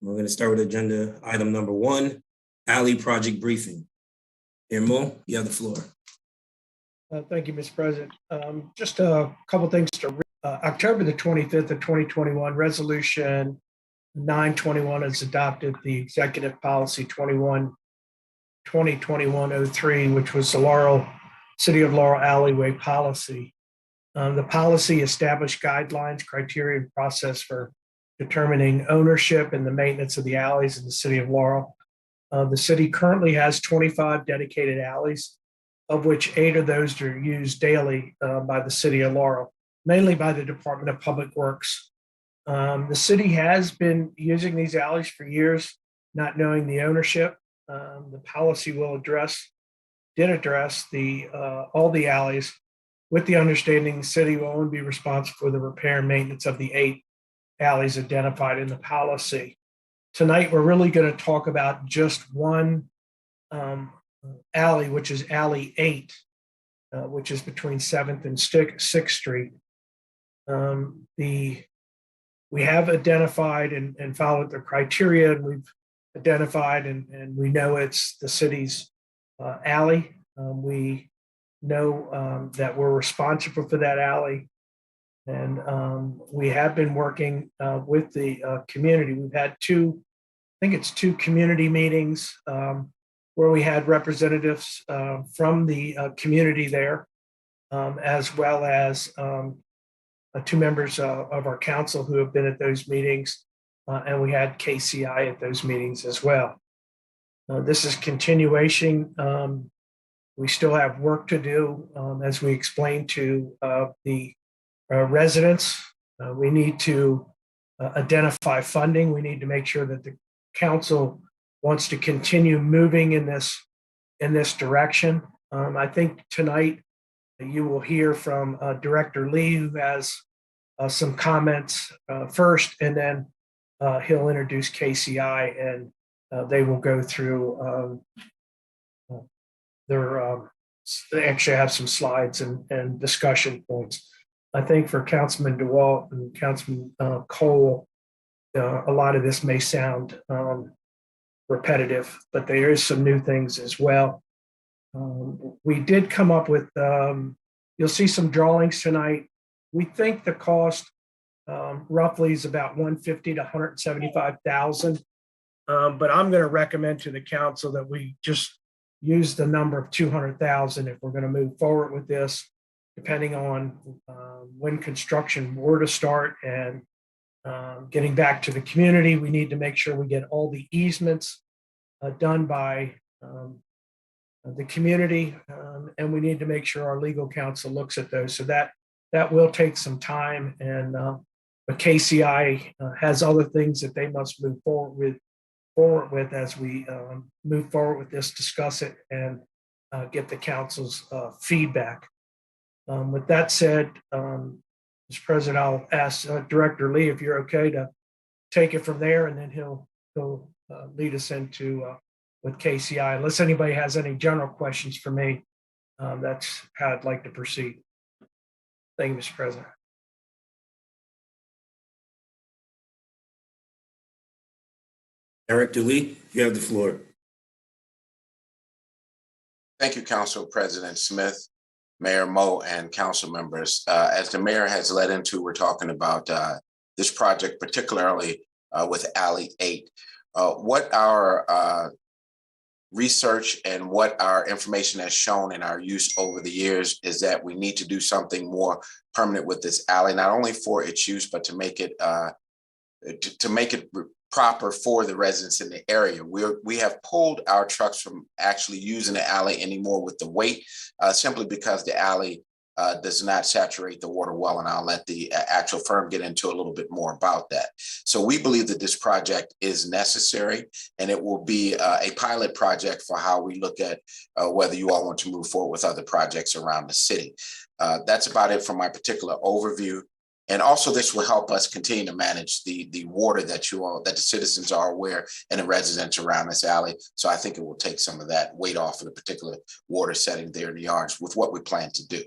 We're going to start with agenda item number 1, alley project briefing. Mo, you have the floor. Thank you, Mr. President. Just a couple things to October the 25th of 2021, Resolution 921 has adopted the Executive Policy 2021-03, which was the City of Laurel Alleyway Policy. The policy established guidelines, criteria, and process for determining ownership and the maintenance of the alleys in the City of Laurel. The city currently has 25 dedicated alleys, of which 8 of those are used daily by the City of Laurel, mainly by the Department of Public Works. The city has been using these alleys for years, not knowing the ownership. The policy did address all the alleys, with the understanding the city will only be responsible for the repair and maintenance of the 8 alleys identified in the policy. Tonight, we're really going to talk about just one alley, which is Alley 8, which is between 7th and 6th Street. We have identified and followed the criteria, and we've identified and we know it's the city's alley. We know that we're responsible for that alley, and we have been working with the community. We've had two community meetings where we had representatives from the community there, as well as 2 members of our council who have been at those meetings, and we had KCI at those meetings as well. This is continuation. We still have work to do, as we explained to the residents. We need to identify funding. We need to make sure that the council wants to continue moving in this direction. I think tonight you will hear from Director Lee, who has some comments first, and then he'll introduce KCI, and they will go through they actually have some slides and discussion points. I think for Councilman DeWalt and Councilman Cole, a lot of this may sound repetitive, but there is some new things as well. We did come up with, you'll see some drawings tonight. We think the cost roughly is about $150,000 to $175,000, but I'm going to recommend to the council that we just use the number of $200,000 if we're going to move forward with this, depending on when construction were to start. And getting back to the community, we need to make sure we get all the easements done by the community, and we need to make sure our legal counsel looks at those. So that will take some time, and but KCI has other things that they must move forward with as we move forward with this, discuss it, and get the council's feedback. With that said, Mr. President, I'll ask Director Lee if you're okay to take it from there, and then he'll lead us into with KCI. Unless anybody has any general questions for me, that's how I'd like to proceed. Thank you, Mr. President. Director Lee, you have the floor. Thank you, Council President Smith, Mayor Mo, and council members. As the mayor has led into, we're talking about this project, particularly with Alley 8. What our research and what our information has shown in our use over the years is that we need to do something more permanent with this alley, not only for its use, but to make it proper for the residents in the area. We have pulled our trucks from actually using the alley anymore with the weight, simply because the alley does not saturate the water well, and I'll let the actual firm get into a little bit more about that. So we believe that this project is necessary, and it will be a pilot project for how we look at whether you all want to move forward with other projects around the city. That's about it for my particular overview. And also this will help us continue to manage the water that the citizens are aware and the residents around this alley. So I think it will take some of that weight off of the particular water setting there in the yards with what we plan to do.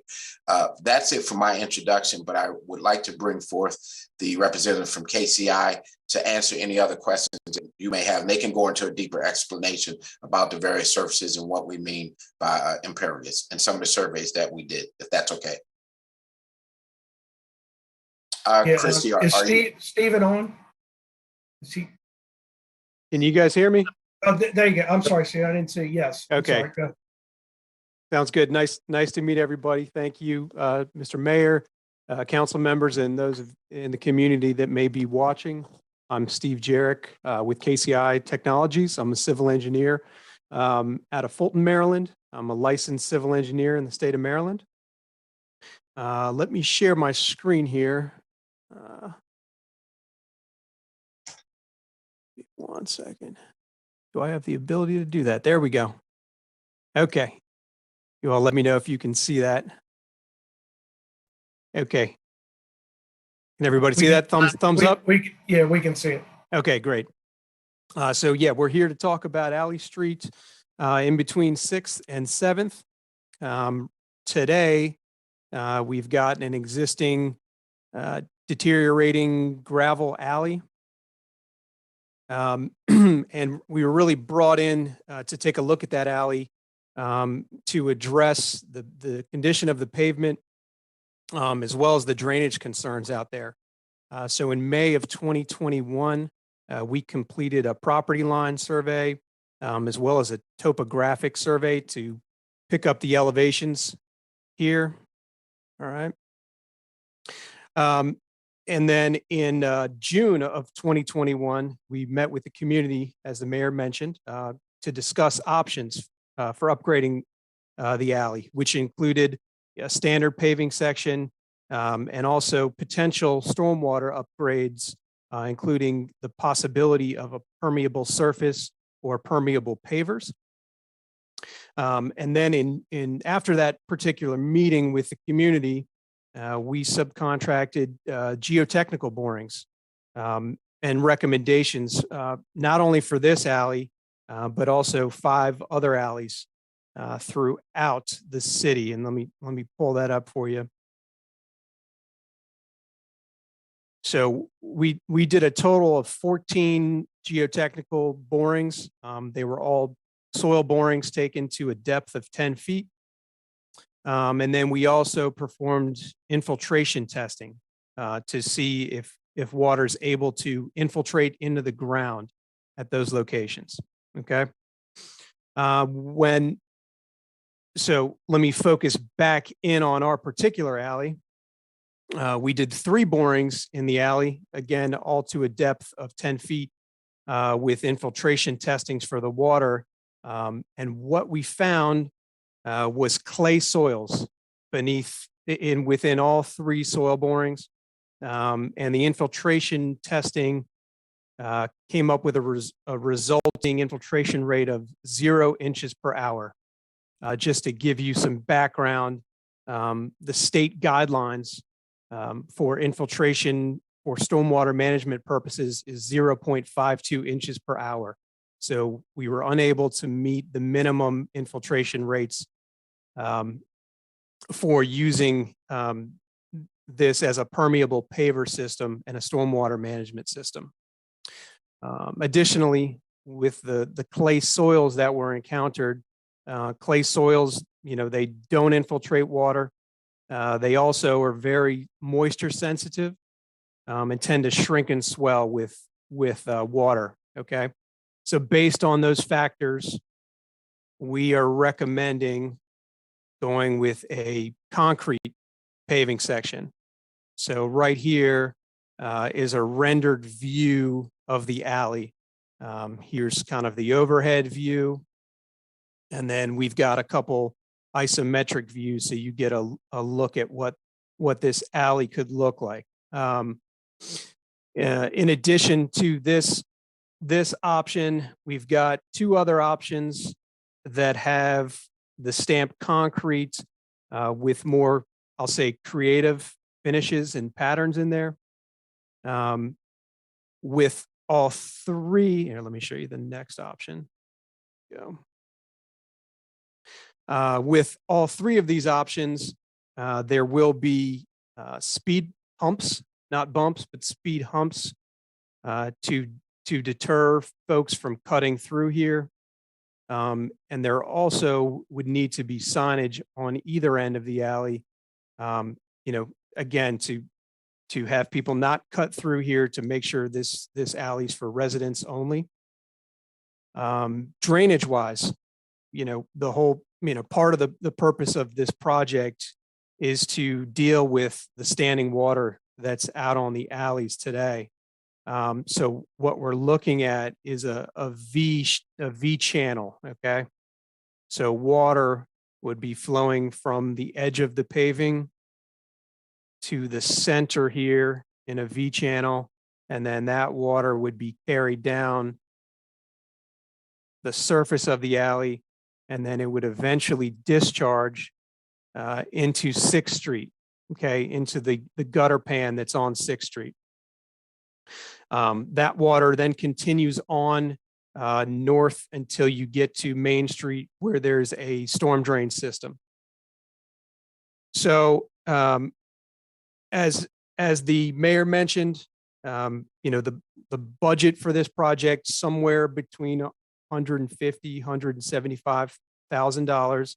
That's it for my introduction, but I would like to bring forth the representative from KCI to answer any other questions that you may have. And they can go into a deeper explanation about the various services and what we mean by impervious and some of the surveys that we did, if that's okay. Christy, is Stephen on? Is he? Can you guys hear me? Oh, there you go. I'm sorry, Steve. I didn't see. Yes. Okay. Sounds good. Nice to meet everybody. Thank you, Mr. Mayor, council members, and those in the community that may be watching. I'm Steve Jarek with KCI Technologies. I'm a civil engineer out of Fulton, Maryland. I'm a licensed civil engineer in the state of Maryland. Let me share my screen here. 1 second. Do I have the ability to do that? There we go. Okay. You all let me know if you can see that. Okay. Can everybody see that? Thumbs up? Yeah, we can see it. Okay, great. So yeah, we're here to talk about Alley Street in between 6th and 7th. Today, we've got an existing deteriorating gravel alley. And we were really brought in to take a look at that alley to address the condition of the pavement as well as the drainage concerns out there. So in May of 2021, we completed a property line survey as well as a topographic survey to pick up the elevations here. All right. And then in June of 2021, we met with the community, as the mayor mentioned, to discuss options for upgrading the alley, which included a standard paving section and also potential stormwater upgrades, including the possibility of a permeable surface or permeable pavers. And then after that particular meeting with the community, we subcontracted geotechnical borings and recommendations, not only for this alley, but also 5 other alleys throughout the city. And let me pull that up for you. So we did a total of 14 geotechnical borings. They were all soil borings taken to a depth of 10 feet. And then we also performed infiltration testing to see if water is able to infiltrate into the ground at those locations. Okay. So let me focus back in on our particular alley. We did 3 borings in the alley, again, all to a depth of 10 feet with infiltration testings for the water. And what we found was clay soils within all 3 soil borings. And the infiltration testing came up with a resulting infiltration rate of 0 inches per hour. Just to give you some background, the state guidelines for infiltration for stormwater management purposes is 0.52 inches per hour. So we were unable to meet the minimum infiltration rates for using this as a permeable paver system and a stormwater management system. Additionally, with the clay soils that were encountered, clay soils, they don't infiltrate water. They also are very moisture sensitive and tend to shrink and swell with water. Okay. So based on those factors, we are recommending going with a concrete paving section. So right here is a rendered view of the alley. Here's kind of the overhead view. And then we've got a couple isometric views so you get a look at what this alley could look like. In addition to this option, we've got 2 other options that have the stamped concrete with more, I'll say, creative finishes and patterns in there. With all three, here, let me show you the next option. Go. With all three of these options, there will be speed humps, not bumps, but speed humps to deter folks from cutting through here. And there also would need to be signage on either end of the alley, again, to have people not cut through here, to make sure this alley is for residents only. Drainage wise, the whole, part of the purpose of this project is to deal with the standing water that's out on the alleys today. So what we're looking at is a V channel. Okay. So water would be flowing from the edge of the paving to the center here in a V channel. And then that water would be carried down the surface of the alley. And then it would eventually discharge into 6th Street. Okay. Into the gutter pan that's on 6th Street. That water then continues on north until you get to Main Street, where there's a storm drain system. So as the mayor mentioned, the budget for this project somewhere between $150,000, $175,000.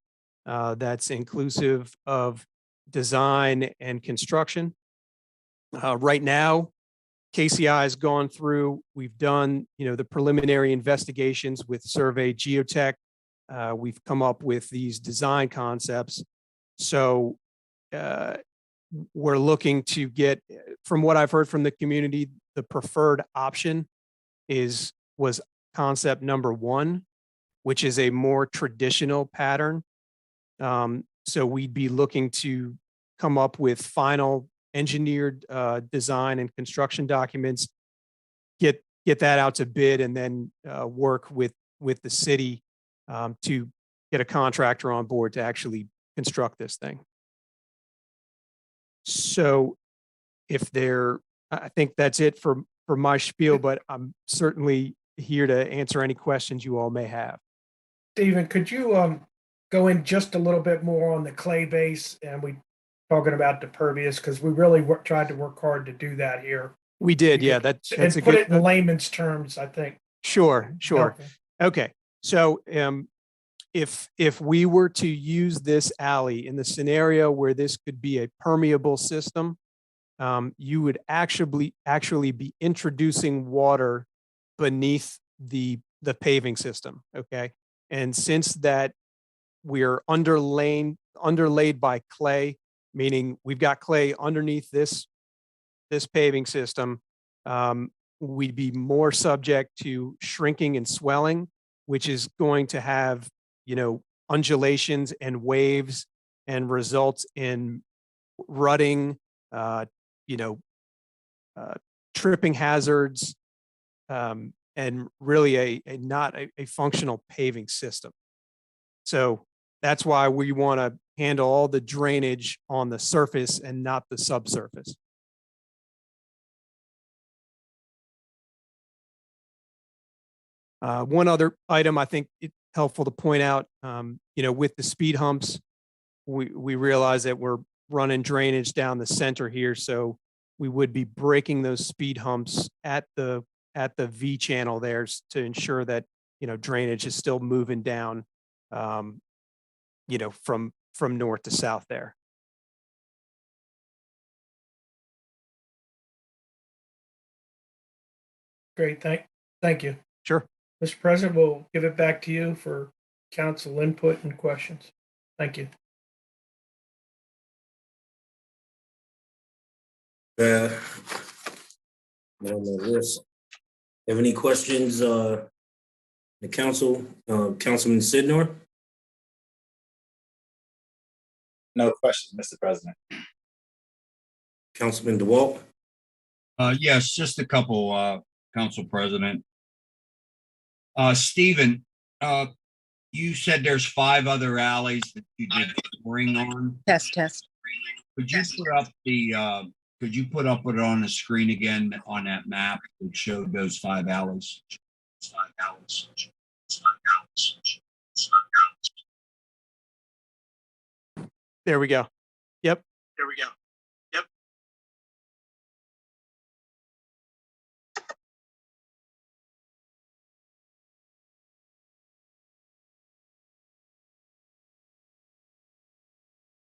That's inclusive of design and construction. Right now, KCI has gone through, we've done, the preliminary investigations with Survey Geotech. We've come up with these design concepts. So we're looking to get, from what I've heard from the community, the preferred option was concept number 1, which is a more traditional pattern. So we'd be looking to come up with final engineered design and construction documents, get that out to bid, and then work with the city to get a contractor on board to actually construct this thing. So I think that's it for my spiel, but I'm certainly here to answer any questions you all may have. Stephen, could you go in just a little bit more on the clay base, and we talking about the pervious, because we really tried to work hard to do that here. We did, yeah. That's and a put good, it in layman's terms, I think. Sure. Helpful. Okay, so if we were to use this alley in the scenario where this could be a permeable system, you would actually be introducing water beneath the paving system. Okay, and since that we're underlaid by clay, meaning we've got clay underneath this paving system, we'd be more subject to shrinking and swelling, which is going to have, undulations and waves, and results in rutting, tripping hazards, and really not a functional paving system. So that's why we want to handle all the drainage on the surface and not the subsurface. One other item I think it's helpful to point out, with the speed humps, we realize that we're running drainage down the center here, so we would be breaking those speed humps at the V channel there to ensure that drainage is still moving down, from north to south there. Great, thank you. Sure. Mr. President, we'll give it back to you for council input and questions. Thank you. On the list. Have any questions, the council, Councilman Sidnor? No questions, Mr. President. Councilman DeWalt? Yes, just a couple, Council President. Stephen, you said there's 5 other alleys that you did boring on. Test. Could you put up could you put up it on the screen again on that map that showed those 5 alleys? There we go. Yep.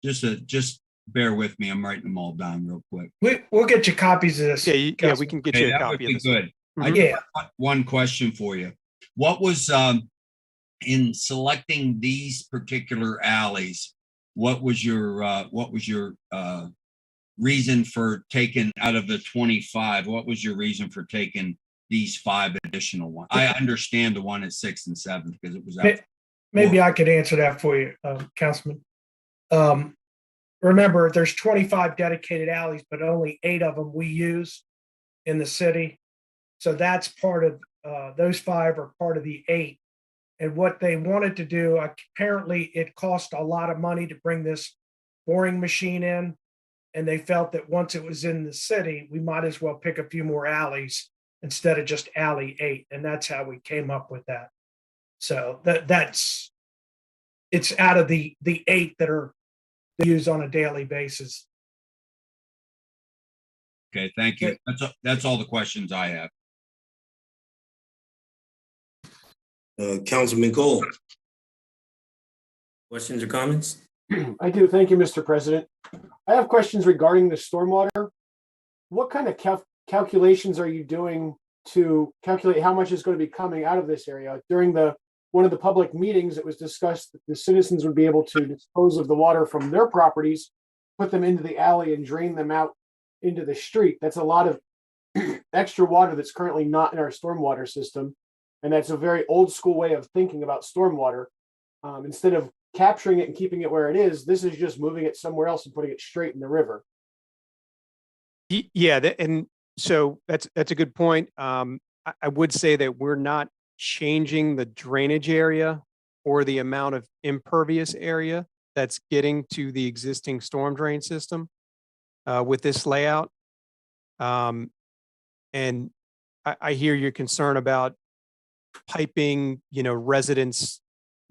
Just bear with me. I'm writing them all down real quick. We'll get you copies of this. Yeah, we Councilman. can get Hey, you a that would copy of be this. good. I Mhm. Yeah. got one question for you. What was in selecting these particular alleys? What was your reason for taking out of the 25? What was your reason for taking these 5 additional ones? I understand the one at 6th and 7th because it was out. Maybe I could answer that for you, Councilman. Remember, there's 25 dedicated alleys, but only 8 of them we use in the city. So that's part of, those 5 are part of the 8. And what they wanted to do, apparently it cost a lot of money to bring this boring machine in. And they felt that once it was in the city, we might as well pick a few more alleys instead of just alley 8. And that's how we came up with that. So it's out of the 8 that are used on a daily basis. Okay, thank you. That's all the questions I have. Councilman Cole. Questions or comments? I do. Thank you, Mr. President. I have questions regarding the stormwater. What kind of calculations are you doing to calculate how much is going to be coming out of this area? During one of the public meetings, it was discussed that the citizens would be able to dispose of the water from their properties, put them into the alley and drain them out into the street. That's a lot of extra water that's currently not in our stormwater system. And that's a very old school way of thinking about stormwater. Instead of capturing it and keeping it where it is, this is just moving it somewhere else and putting it straight in the river. Yeah, and so that's a good point. I would say that we're not changing the drainage area or the amount of impervious area that's getting to the existing storm drain system with this layout. And I hear your concern about piping, residents'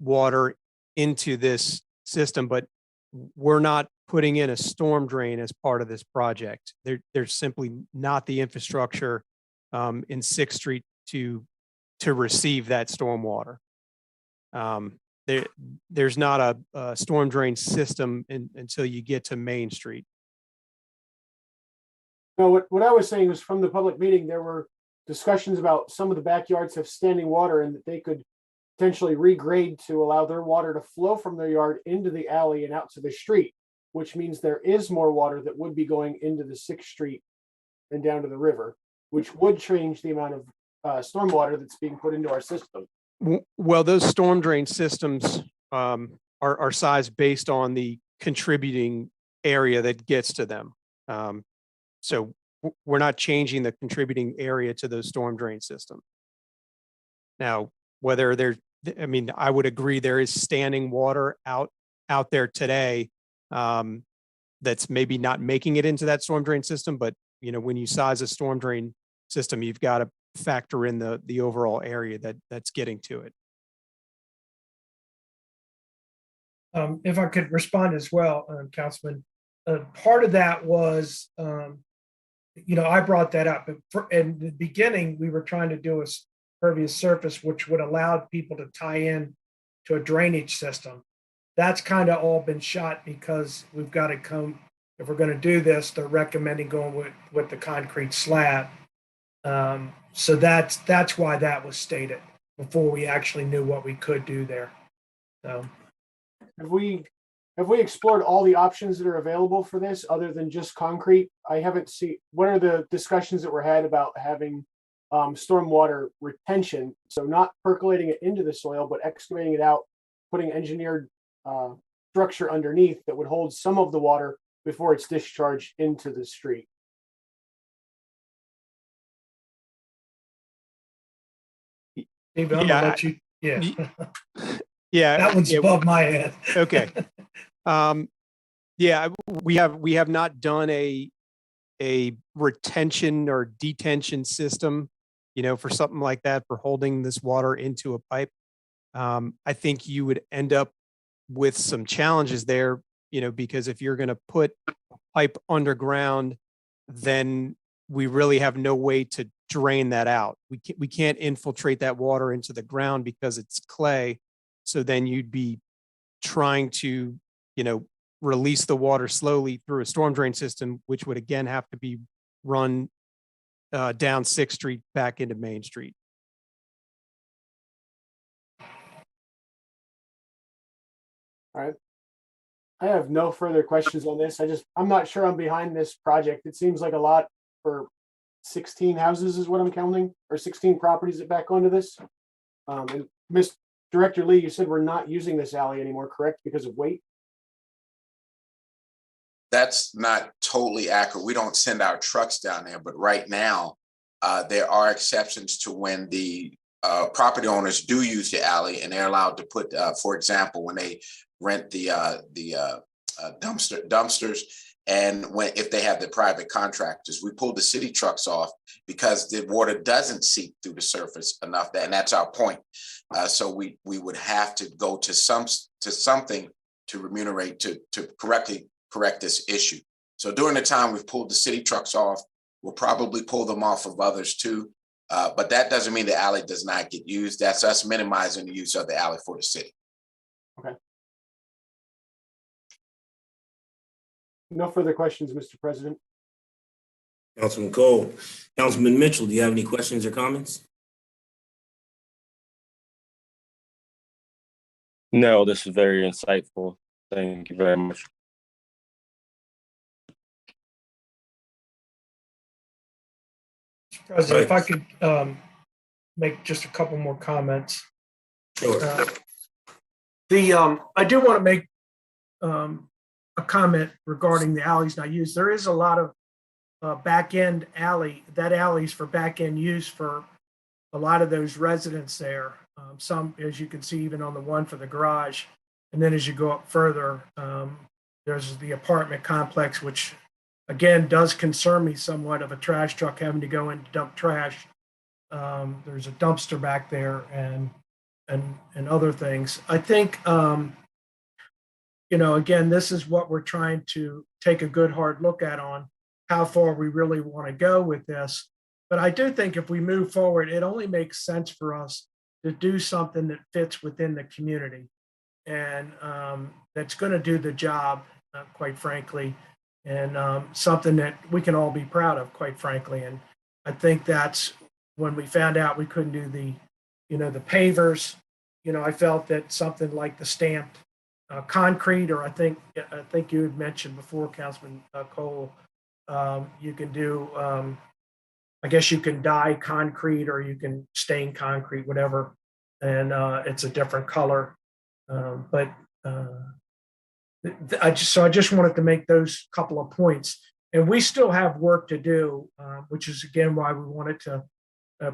water into this system, but we're not putting in a storm drain as part of this project. There's simply not the infrastructure in 6th Street to receive that storm water. There's not a storm drain system until you get to Main Street. No, what I was saying was from the public meeting, there were discussions about some of the backyards have standing water and that they could potentially regrade to allow their water to flow from their yard into the alley and out to the street, which means there is more water that would be going into the 6th Street and down to the river, which would change the amount of stormwater that's being put into our system. Well, those storm drain systems are sized based on the contributing area that gets to them. So we're not changing the contributing area to those storm drain system. Now, whether I would agree there is standing water out there today that's maybe not making it into that storm drain system, but when you size a storm drain system, you've got to factor in the overall area that's getting to it. If I could respond as well, Councilman, part of that was, I brought that up. In the beginning, we were trying to do a pervious surface, which would allow people to tie in to a drainage system. That's kind of all been shot because we've got to come, if we're going to do this, they're recommending going with the concrete slab. So that's why that was stated before we actually knew what we could do there. So Have we explored all the options that are available for this other than just concrete? I haven't seen, what are the discussions that were had about having stormwater retention? So not percolating it into the soil, but excavating it out, putting engineered structure underneath that would hold some of the water before it's discharged into the street. Steve, I'm gonna let you, yeah. Yeah. That one's above my head. Okay. Yeah, we have not done a retention or detention system, for something like that, for holding this water into a pipe. I think you would end up with some challenges there, because if you're going to put a pipe underground, then we really have no way to drain that out. We can't infiltrate that water into the ground because it's clay. So then you'd be trying to, release the water slowly through a storm drain system, which would again have to be run down 6th Street back into Main Street. All right. I have no further questions on this. I'm not sure I'm behind this project. It seems like a lot for 16 houses is what I'm counting, or 16 properties that back onto this. And Ms. Director Lee, you said we're not using this alley anymore, correct? Because of weight? That's not totally accurate. We don't send our trucks down there, but right now, there are exceptions to when the property owners do use the alley, and they're allowed to put, for example, when they rent the dumpsters, and if they have the private contractors, we pull the city trucks off because the water doesn't seep through the surface enough, and that's our point. So we would have to go to something to remunerate to correct this issue. So during the time we've pulled the city trucks off, we'll probably pull them off of others too. But that doesn't mean the alley does not get used. That's us minimizing the use of the alley for the city. Okay. No further questions, Mr. President. Councilman Cole. Councilman Mitchell, do you have any questions or comments? No, this is very insightful. Thank you very much. Mr. President, if I could make just a couple more comments. Sure. I do want to make a comment regarding the alleys not used. There is a lot of back end alley. That alley's for back end use for a lot of those residents there. Some, as you can see, even on the one for the garage. And then as you go up further, there's the apartment complex, which again does concern me somewhat, of a trash truck having to go in to dump trash. There's a dumpster back there and other things. I think, again, this is what we're trying to take a good hard look at on how far we really want to go with this. But I do think if we move forward, it only makes sense for us to do something that fits within the community and that's going to do the job, quite frankly, and something that we can all be proud of, quite frankly. And I think that's when we found out we couldn't do the pavers. I felt that something like the stamped concrete, or I think you had mentioned before, Councilman Cole, you can do, I guess you can dye concrete or you can stain concrete, whatever, and it's a different color. But I just wanted to make those couple of points. And we still have work to do, which is again why we wanted to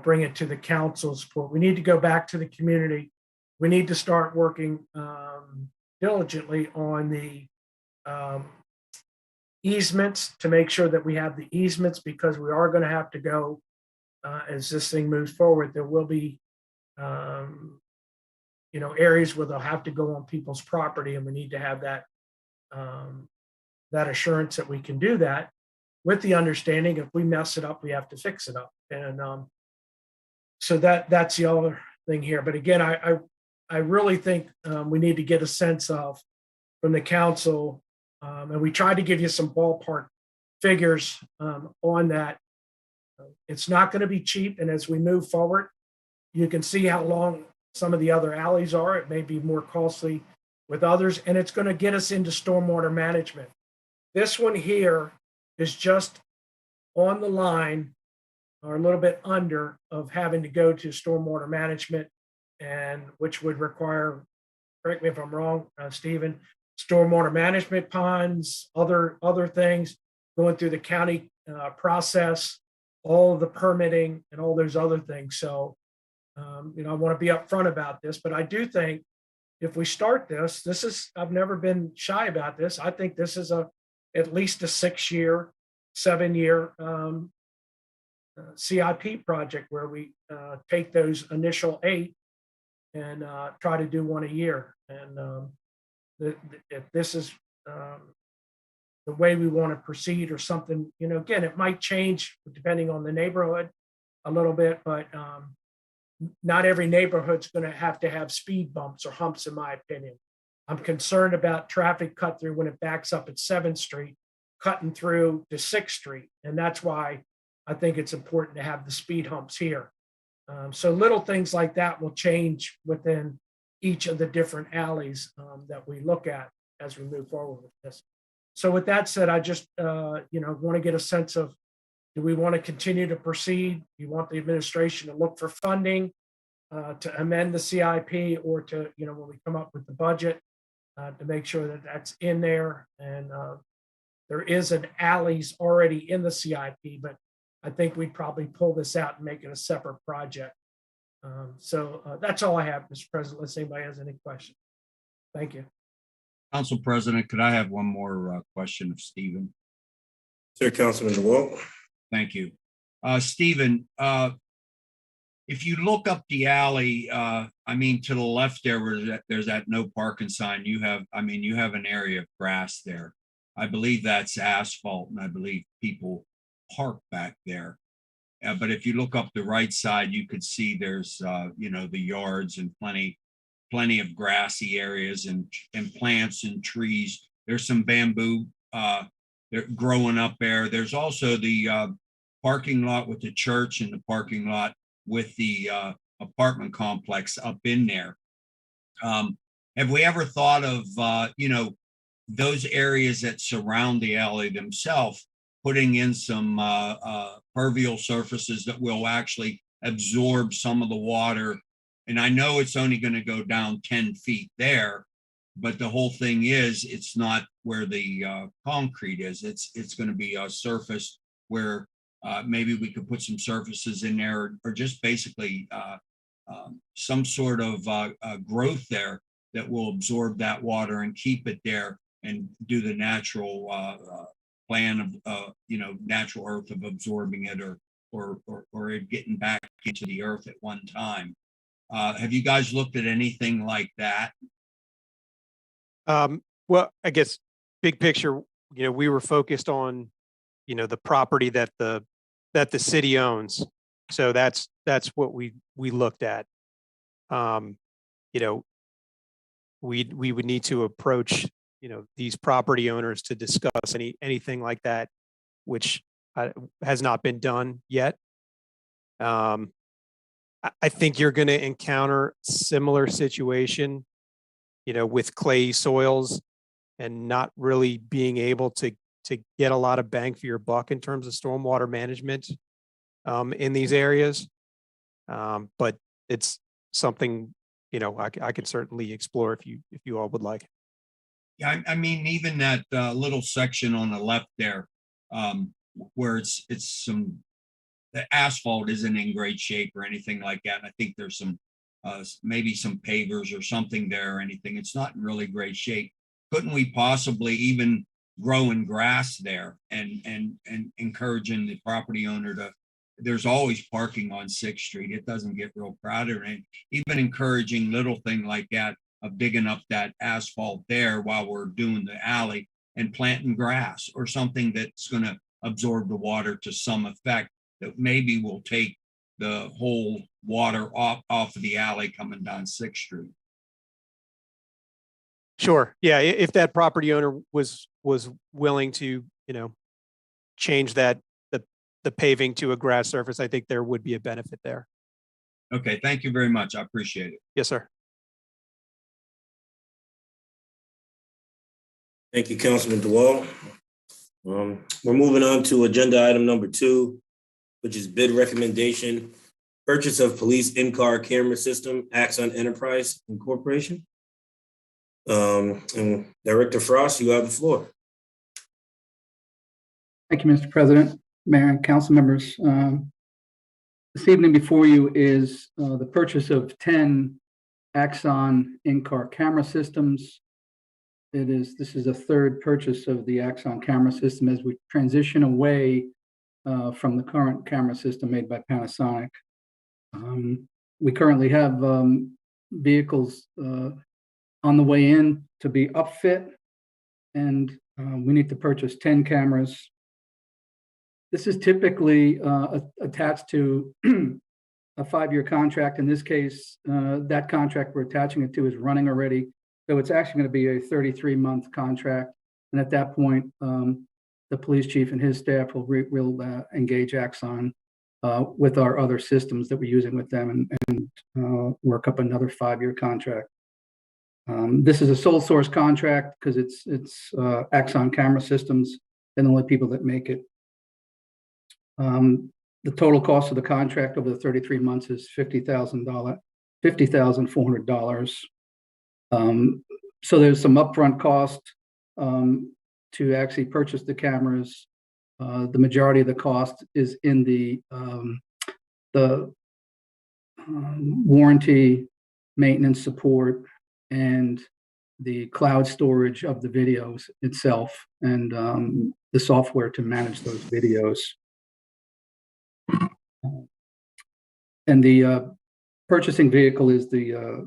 bring it to the council's support. We need to go back to the community. We need to start working diligently on the easements to make sure that we have the easements, because we are going to have to go as this thing moves forward. There will be areas where they'll have to go on people's property, and we need to have that assurance that we can do that, with the understanding if we mess it up, we have to fix it up. And so that's the other thing here. But again, I really think we need to get a sense of from the council, and we tried to give you some ballpark figures on that. It's not going to be cheap, and as we move forward, you can see how long some of the other alleys are. It may be more costly with others, and it's going to get us into stormwater management. This one here is just on the line, or a little bit under, of having to go to stormwater management, and which would require, correct me if I'm wrong, Stephen, stormwater management ponds, other things, going through the county process, all of the permitting and all those other things. So, I want to be upfront about this, but I do think if we start this is, I've never been shy about this. I think this is at least a 6-year, 7-year CIP project where we take those initial 8 and try to do one a year. And if this is the way we want to proceed or something, again, it might change depending on the neighborhood a little bit, but not every neighborhood's going to have speed bumps or humps, in my opinion. I'm concerned about traffic cut through when it backs up at 7th Street, cutting through to 6th Street. And that's why I think it's important to have the speed humps here. So little things like that will change within each of the different alleys that we look at as we move forward with this. So with that said, I just want to get a sense of, do we want to continue to proceed? Do you want the administration to look for funding to amend the CIP, or to, when we come up with the budget, to make sure that that's in there? And there is an alleys already in the CIP, but I think we'd probably pull this out and make it a separate project. So that's all I have, Mr. President, unless anybody has any questions. Thank you. Council President, could I have one more question of Stephen? Sir, Councilman DeWalt. Thank you. Stephen, if you look up the alley, to the left there, where there's that no parking sign, you have an area of grass there. I believe that's asphalt, and I believe people park back there. But if you look up the right side, you could see there's, the yards and plenty of grassy areas and plants and trees. There's some bamboo they're growing up there. There's also the parking lot with the church and the parking lot with the apartment complex up in there. Have we ever thought of, those areas that surround the alley themselves, putting in some permeable surfaces that will actually absorb some of the water? And I know it's only going to go down 10 feet there, but the whole thing is, it's not where the concrete is. It's going to be a surface where maybe we could put some surfaces in there, or just basically some sort of growth there that will absorb that water and keep it there, and do the natural plan of natural earth of absorbing it, or it getting back into the earth at one time. Have you guys looked at anything like that? Well, I guess big picture, we were focused on, the property that the city owns. So that's what we looked at. We would need to approach, these property owners to discuss anything like that, which has not been done yet. I think you're going to encounter similar situation, with clay soils and not really being able to get a lot of bang for your buck in terms of stormwater management in these areas. But it's something, I could certainly explore if you all would like. Yeah, even that little section on the left there, where the asphalt isn't in great shape or anything like that. And I think there's some maybe some pavers or something there or anything. It's not in really great shape. Couldn't we possibly even grow in grass there and encouraging the property owner to? There's always parking on 6th Street. It doesn't get real crowded, and even encouraging little thing like that of digging up that asphalt there while we're doing the alley and planting grass or something that's going to absorb the water to some effect, that maybe will take the whole water off of the alley coming down 6th Street. Sure. Yeah. If that property owner was willing to, change the paving to a grass surface, I think there would be a benefit there. Okay. Thank you very much. I appreciate it. Yes, sir. Thank you, Councilman DeWalt. We're moving on to agenda item number 2, which is bid recommendation, purchase of police in-car camera system, Axon Enterprise Incorporation. And Director Frost, you have the floor. Thank you, Mr. President, Mayor, and council members. This evening before you is the purchase of 10 Axon in-car camera systems. This is a third purchase of the Axon camera system as we transition away from the current camera system made by Panasonic. We currently have vehicles on the way in to be upfit, and we need to purchase 10 cameras. This is typically attached to a 5-year contract. In this case, that contract we're attaching it to is running already. So it's actually going to be a 33-month contract. And at that point, the police chief and his staff will engage Axon with our other systems that we're using with them and work up another 5-year contract. This is a sole source contract because it's Axon camera systems and the only people that make it. The total cost of the contract over the 33 months is $50,400. So there's some upfront cost to actually purchase the cameras. The majority of the cost is in the warranty, maintenance support, and the cloud storage of the videos itself, and the software to manage those videos. And the purchasing vehicle is the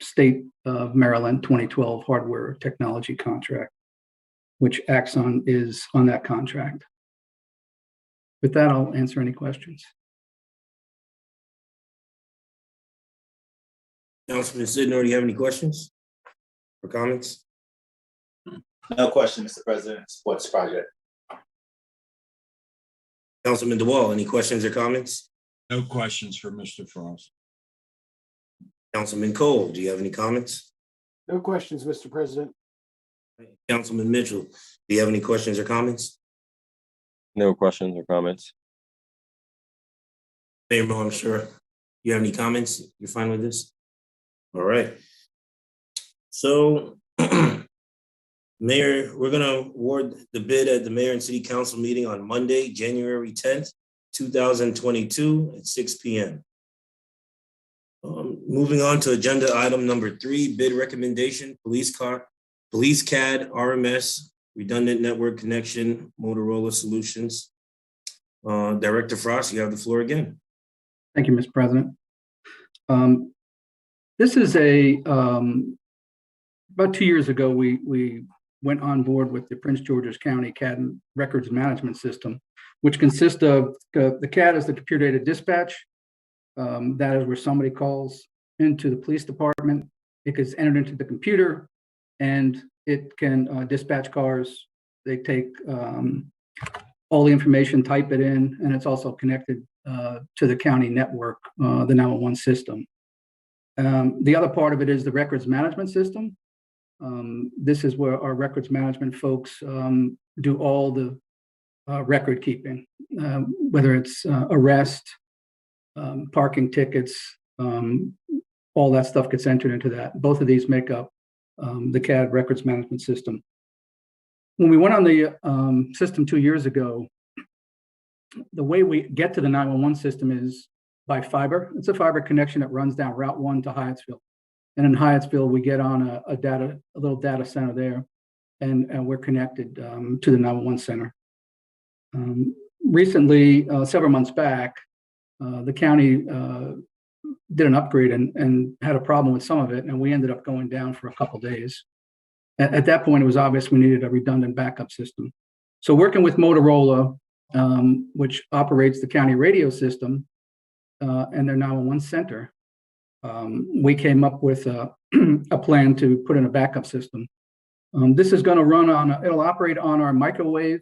State of Maryland 2012 hardware technology contract, which Axon is on that contract. With that, I'll answer any questions. Councilman Sidnor, do you have any questions or comments? No question, Mr. President. Support this project. Councilman DeWall, any questions or comments? No questions for Mr. Frost. Councilman Cole, do you have any comments? No questions, Mr. President. Councilman Mitchell, do you have any questions or comments? No questions or comments. Mayor Mo, I'm sure you have any comments? You're fine with this? All right. So, Mayor, we're going to award the bid at the Mayor and City Council meeting on Monday, January 10th, 2022 at 6 p.m. Moving on to agenda item number 3, bid recommendation, police CAD, RMS, redundant network connection, Motorola Solutions. Director Frost, you have the floor again. Thank you, Mr. President. This is about 2 years ago, we went on board with the Prince George's County CAD records management system, which consists of the CAD is the computer aided dispatch. That is where somebody calls into the police department. It gets entered into the computer and it can dispatch cars. They take all the information, type it in, and it's also connected to the county network, the 911 system. The other part of it is the records management system. This is where our records management folks do all the record keeping, whether it's arrest, parking tickets, all that stuff gets entered into that. Both of these make up the CAD records management system. When we went on the system 2 years ago, the way we get to the 911 system is by fiber. It's a fiber connection that runs down Route 1 to Hyattsville. And in Hyattsville, we get on a little data center there, and we're connected to the 911 center. Recently, several months back, the county did an upgrade and had a problem with some of it, and we ended up going down for a couple of days. At that point, it was obvious we needed a redundant backup system. So working with Motorola, which operates the county radio system and their 911 center, we came up with a plan to put in a backup system. This is going to run on, it'll operate on our microwave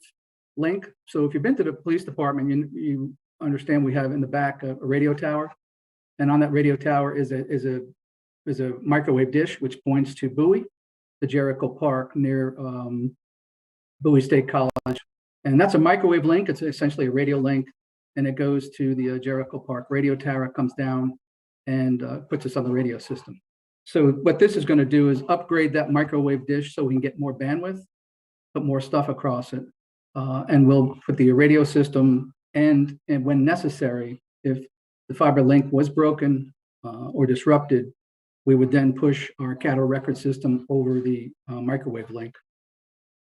link. So if you've been to the police department, you understand we have in the back a radio tower. And on that radio tower is a microwave dish, which points to Bowie, the Jericho Park near Bowie State College. And that's a microwave link. It's essentially a radio link. And it goes to the Jericho Park radio tower, comes down and puts us on the radio system. So what this is going to do is upgrade that microwave dish so we can get more bandwidth, put more stuff across it. And we'll put the radio system and when necessary, if the fiber link was broken or disrupted, We would then push our cattle record system over the microwave link.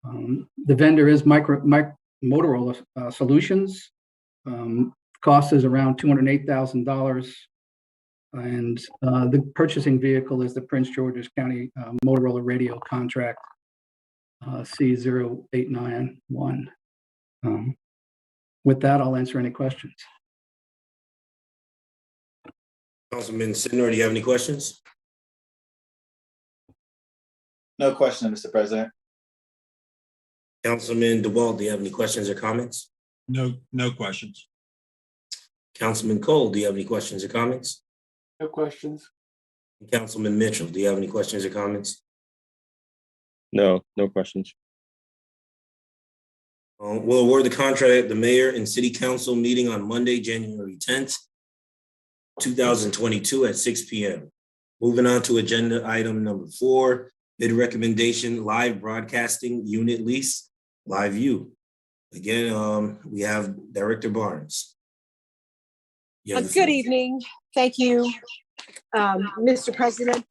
The vendor is Motorola Solutions. Cost is around $208,000. And the purchasing vehicle is the Prince George's County Motorola radio contract C0891. With that, I'll answer any questions. Councilman Sidnor, do you have any questions? No question, Mr. President. Councilman DeWalt, do you have any questions or comments? No questions. Councilman Cole, do you have any questions or comments? No questions. Councilman Mitchell, do you have any questions or comments? No questions. We'll award the contract at the mayor and city council meeting on Monday, January 10th, 2022 at 6 p.m. Moving on to agenda item number 4, bid recommendation, live broadcasting unit lease, LiveU. Again, we have Director Barnes. Good evening. Thank you, Mr. President.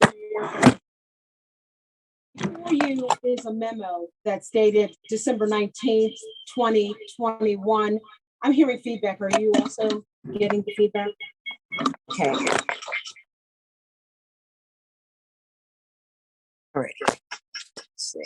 Before you is a memo that's dated December 19th, 2021. I'm hearing feedback. Are you also getting the feedback? Okay. All right. Let's see.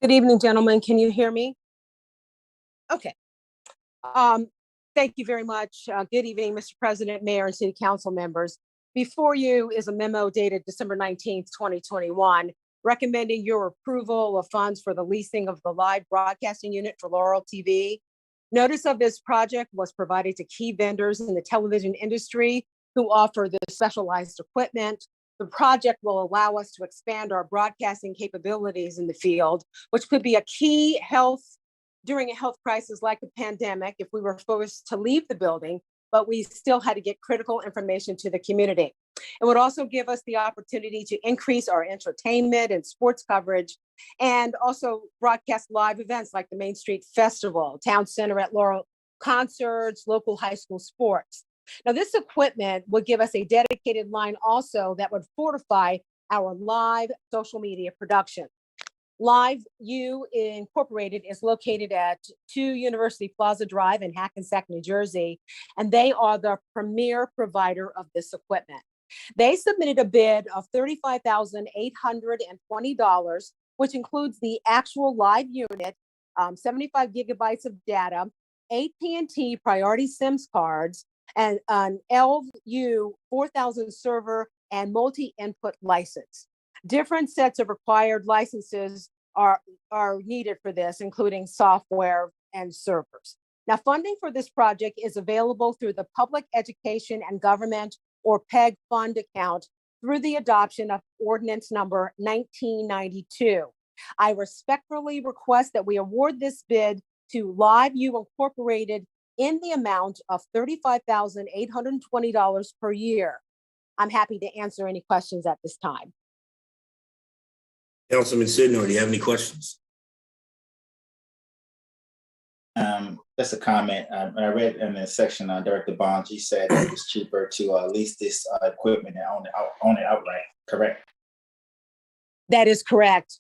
Good evening, gentlemen. Can you hear me? Okay. Thank you very much. Good evening, Mr. President, Mayor, and City Council members. Before you is a memo dated December 19th, 2021, recommending your approval of funds for the leasing of the live broadcasting unit for Laurel TV. Notice of this project was provided to key vendors in the television industry who offer this specialized equipment. The project will allow us to expand our broadcasting capabilities in the field, which could be a key during a health crisis like the pandemic if we were forced to leave the building, but we still had to get critical information to the community. It would also give us the opportunity to increase our entertainment and sports coverage, and also broadcast live events like the Main Street Festival, Town Center at Laurel, concerts, local high school sports. Now, this equipment would give us a dedicated line also that would fortify our live social media production. LiveU Incorporated is located at 2 University Plaza Drive in Hackensack, New Jersey, and they are the premier provider of this equipment. They submitted a bid of $35,820, which includes the actual live unit, 75 gigabytes of data, AT&T Priority SIMS cards, and an LiveU 4000 server and multi-input license. Different sets of required licenses are needed for this, including software and servers. Now, funding for this project is available through the Public Education and Government or PEG fund account through the adoption of Ordinance number 1992. I respectfully request that we award this bid to LiveU Incorporated in the amount of $35,820 per year. I'm happy to answer any questions at this time. Councilman Sidnor, do you have any questions? Just a comment. I read in the section on Director Bonds, you said it was cheaper to lease this equipment and own it outright, correct? That is correct.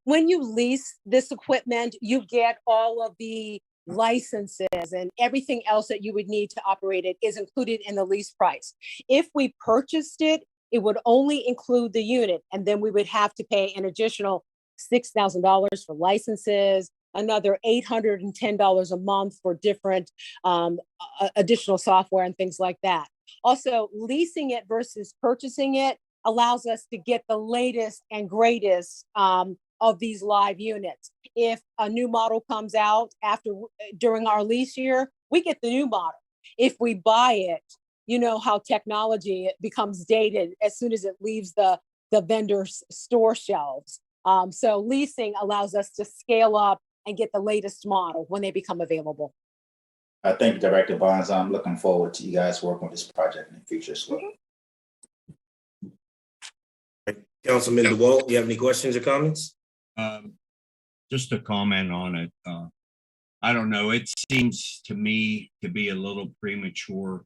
When you lease this equipment, you get all of the licenses and everything else that you would need to operate it is included in the lease price. If we purchased it, it would only include the unit, and then we would have to pay an additional $6,000 for licenses, another $810 a month for different additional software and things like that. Also, leasing it versus purchasing it allows us to get the latest and greatest of these live units. If a new model comes out during our lease year, we get the new model. If we buy it, you know how technology becomes dated as soon as it leaves the the vendors' store shelves. So leasing allows us to scale up and get the latest model when they become available. Thank you, Director Bonds. I'm looking forward to you guys working with this project in the future as well. Councilman DeWalt, you have any questions or comments? Just a comment on it. I don't know. It seems to me to be a little premature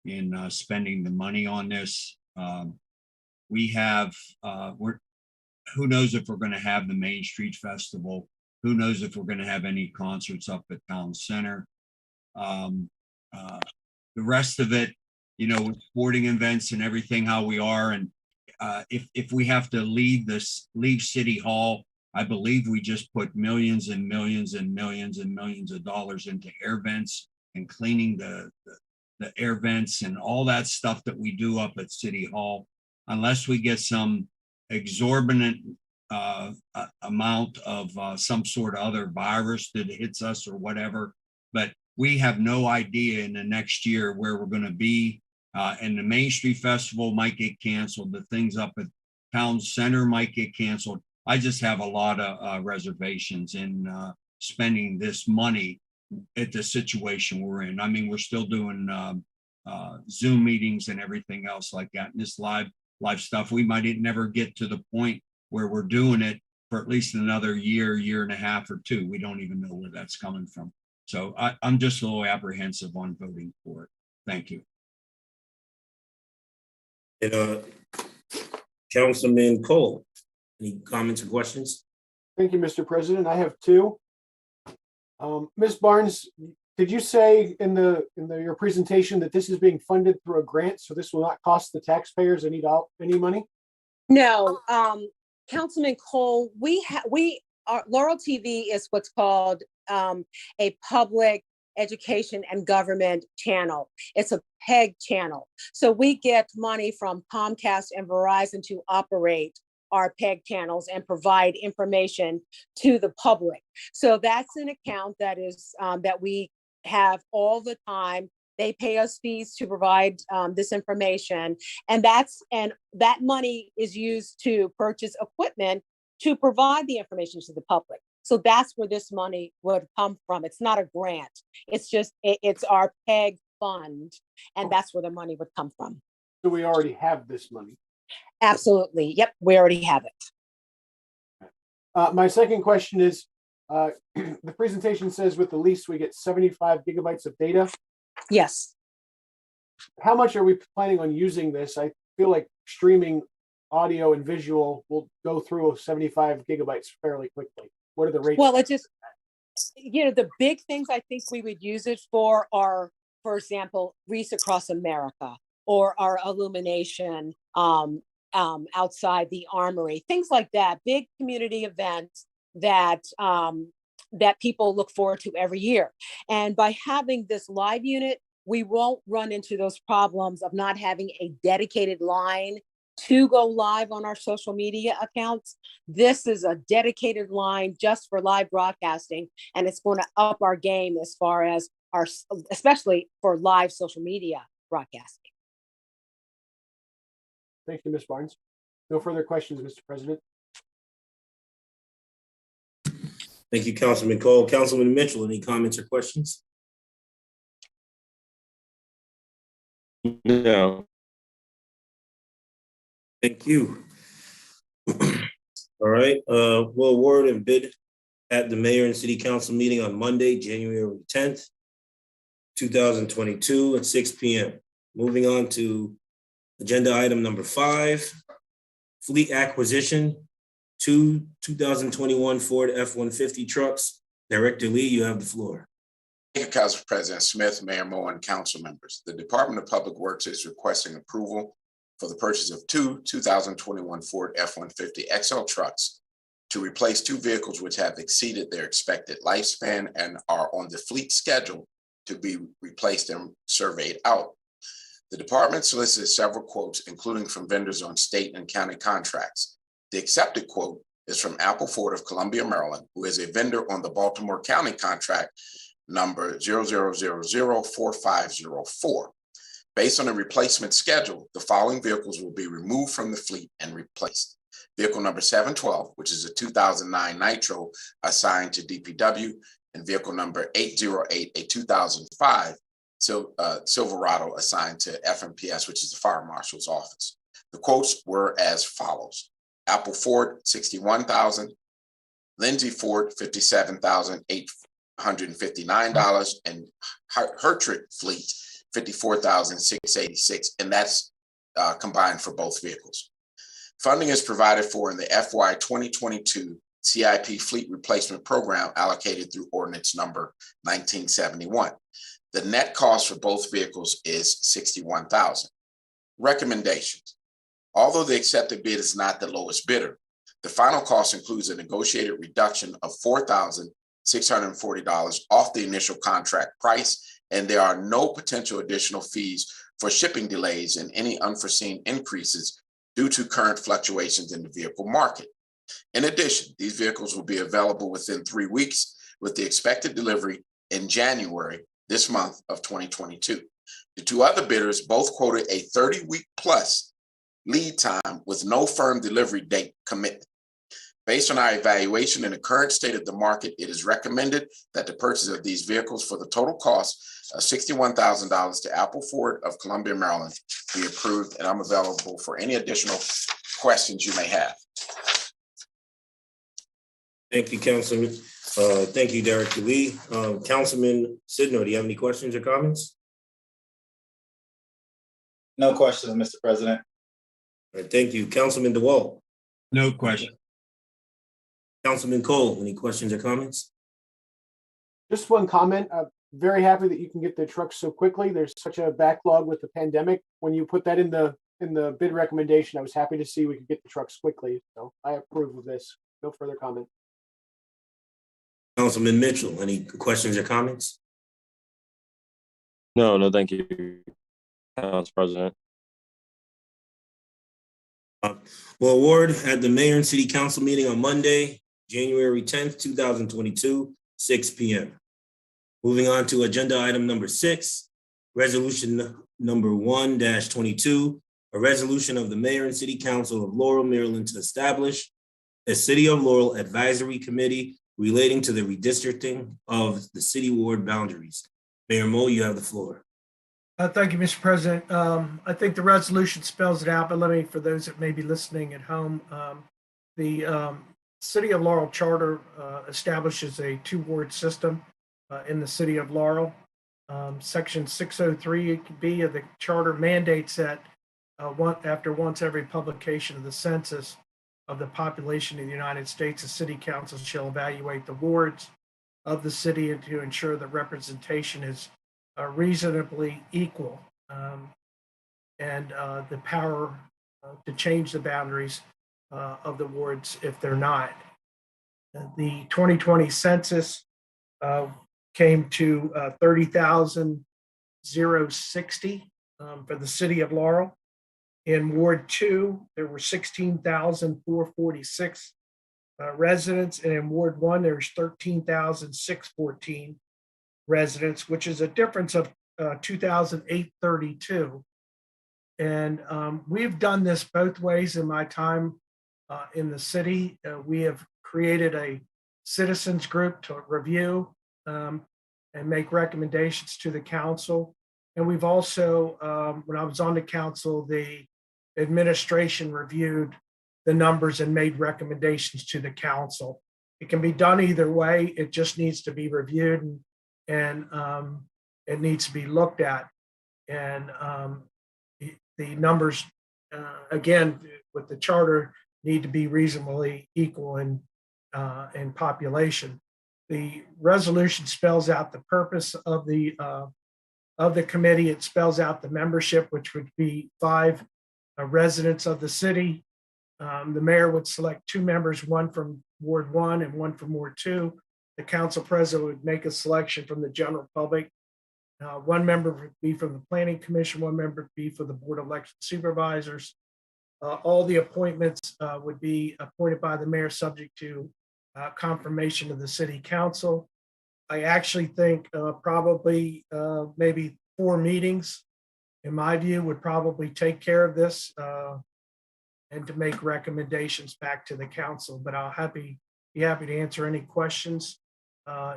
in spending the money on this. We have, who knows if we're going to have the Main Street Festival? Who knows if we're going to have any concerts up at Town Center? The rest of it, you know, with sporting events and everything, how we are, and if we have to leave City Hall, I believe we just put millions and millions and millions and millions of dollars into air vents and cleaning the air vents and all that stuff that we do up at City Hall. Unless we get some exorbitant amount of some sort of other virus that hits us or whatever, but we have no idea in the next year where we're going to be. And the Main Street Festival might get canceled. The things up at Town Center might get canceled. I just have a lot of reservations in spending this money at the situation we're in. I mean, we're still doing Zoom meetings and everything else like that. And this live stuff, we might never get to the point where we're doing it for at least another year and a half or two. We don't even know where that's coming from. So I'm just a little apprehensive on voting for it. Thank you. And Councilman Cole, any comments or questions? Thank you, Mr. President. I have two. Ms. Barnes, did you say in your presentation that this is being funded through a grant, so this will not cost the taxpayers any money? No, Councilman Cole, Laurel TV is what's called a public education and government channel. It's a PEG channel. So we get money from Comcast and Verizon to operate our PEG channels and provide information to the public. So that's an account that is that we have all the time. They pay us fees to provide this information, and that money is used to purchase equipment to provide the information to the public. So that's where this money would come from. It's not a grant. It's just, it's our PEG fund, and that's where the money would come from. So we already have this money? Absolutely. Yep, we already have it. My second question is, the presentation says with the lease, we get 75 gigabytes of data. Yes. How much are we planning on using this? I feel like streaming audio and visual will go through 75 gigabytes fairly quickly. What are the rates? Well, it just, the big things I think we would use it for are, for example, Lease Across America, or our illumination outside the Armory, things like that, big community events that that people look forward to every year. And by having this live unit, we won't run into those problems of not having a dedicated line to go live on our social media accounts. This is a dedicated line just for live broadcasting, and it's going to up our game as far as especially for live social media broadcasting. Thank you, Ms. Barnes. No further questions, Mr. President. Thank you, Councilman Cole. Councilman Mitchell, any comments or questions? No. Thank you. All right, we'll award and bid at the mayor and city council meeting on Monday, January 10th, 2022 at 6 p.m. Moving on to agenda item number 5, fleet acquisition, 2021 Ford F-150 trucks. Director Lee, you have the floor. Thank you, Council President Smith, Mayor Moe, and council members. The Department of Public Works is requesting approval for the purchase of 2 2021 Ford F-150 XL trucks to replace 2 vehicles which have exceeded their expected lifespan and are on the fleet schedule to be replaced and surveyed out. The department solicited several quotes, including from vendors on state and county contracts. The accepted quote is from Apple Ford of Columbia, Maryland, who is a vendor on the Baltimore County contract number 00004504. Based on the replacement schedule, the following vehicles will be removed from the fleet and replaced. Vehicle number 712, which is a 2009 Nitro assigned to DPW, and vehicle number 808, a 2005 Silverado assigned to FMPS, which is the Fire Marshal's Office. The quotes were as follows. Apple Ford, $61,000, Lindsay Ford, $57,859, and Hertrick Fleet, $54,686, and that's combined for both vehicles. Funding is provided for in the FY 2022 CIP Fleet Replacement Program allocated through Ordinance number 1971. The net cost for both vehicles is $61,000. Recommendations. Although the accepted bid is not the lowest bidder, the final cost includes a negotiated reduction of $4,640 off the initial contract price, and there are no potential additional fees for shipping delays and any unforeseen increases due to current fluctuations in the vehicle market. In addition, these vehicles will be available within 3 weeks, with the expected delivery in January this month of 2022. The two other bidders both quoted a 30-week plus lead time with no firm delivery date commitment. Based on our evaluation and the current state of the market, it is recommended that the purchase of these vehicles for the total cost of $61,000 to Apple Ford of Columbia, Maryland be approved, and I'm available for any additional questions you may have. Thank you, Councilman. Thank you, Derek Lee. Councilman Sidno, do you have any questions or comments? No questions, Mr. President. All right, thank you. Councilman DeWalt. No question. Councilman Cole, any questions or comments? Just one comment. I'm very happy that you can get the trucks so quickly. There's such a backlog with the pandemic. When you put that in the bid recommendation, I was happy to see we could get the trucks quickly. So I approve of this. No further comment. Councilman Mitchell, any questions or comments? No, thank you, Council President. Will award at the Mayor and City Council meeting on Monday, January 10th, 2022, 6 p.m. Moving on to agenda item number 6, resolution number 1-22, a resolution of the Mayor and City Council of Laurel, Maryland to establish a City of Laurel Advisory Committee relating to the redistricting of the city ward boundaries. Mayor Mo, you have the floor. Thank you, Mr. President. I think the resolution spells it out, but let me, for those that may be listening at home, the City of Laurel Charter establishes a 2-ward system in the City of Laurel. Section 603B of the charter mandates that once every publication of the census of the population of the United States, the City Council shall evaluate the wards of the city and to ensure that representation is reasonably equal, and the power to change the boundaries of the wards if they're not. The 2020 census came to 30,060 for the City of Laurel. In Ward 2, there were 16,446 residents, and in Ward 1, there's 13,614 residents, which is a difference of 2,832. And we've done this both ways in my time in the city. We have created a citizens group to review and make recommendations to the council. And we've also, when I was on the council, the administration reviewed the numbers and made recommendations to the council. It can be done either way. It just needs to be reviewed and it needs to be looked at. And the numbers, again, with the charter, need to be reasonably equal in population. The resolution spells out the purpose of the committee. It spells out the membership, which would be 5 residents of the city. The mayor would select 2 members, one from Ward 1 and one from Ward 2. The council president would make a selection from the general public. 1 member would be from the planning commission, 1 member would be for the board of election supervisors. All the appointments would be appointed by the mayor, subject to confirmation of the city council. I actually think probably maybe 4 meetings in my view, would probably take care of this and to make recommendations back to the council. But I'll be happy to answer any questions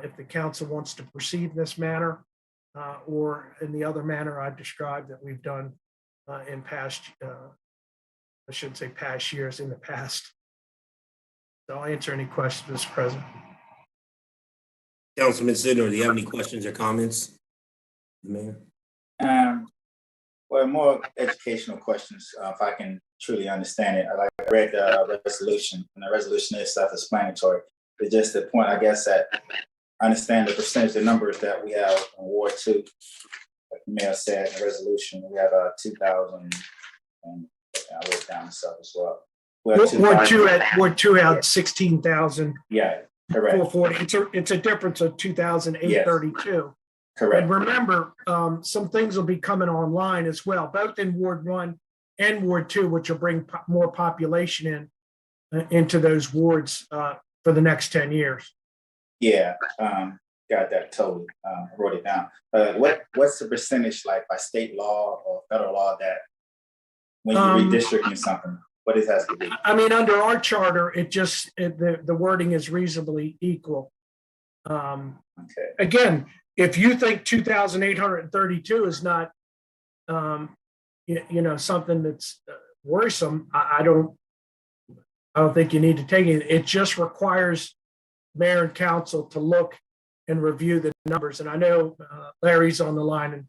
if the council wants to proceed in this manner or in the other manner I described that we've done in past, I shouldn't say past years, in the past. So I'll answer any questions, Mr. President. Councilman Sidner, do you have any questions or comments? Mayor? Well, more educational questions, if I can truly understand it. I read the resolution, and the resolution is self-explanatory. It's just the point, I guess, that I understand the percentage of numbers that we have in Ward 2. Like the mayor said in the resolution, we have 2,000, and I wrote down stuff as well. Ward 2 had 16,000. Yeah, correct. 440. It's a difference of 2,832. Yes. Correct. And remember, some things will be coming online as well, both in Ward 1 and Ward 2, which will bring more population into those wards for the next 10 years. Yeah, got that totally. I wrote it down. What's the percentage like by state law or federal law that when you're redistricting something, what it has to be? I mean, under our charter, the wording is reasonably equal. Okay. Again, if you think 2,832 is not, something that's worrisome, I don't think you need to take it. It just requires mayor and council to look and review the numbers. And I know Larry's on the line, and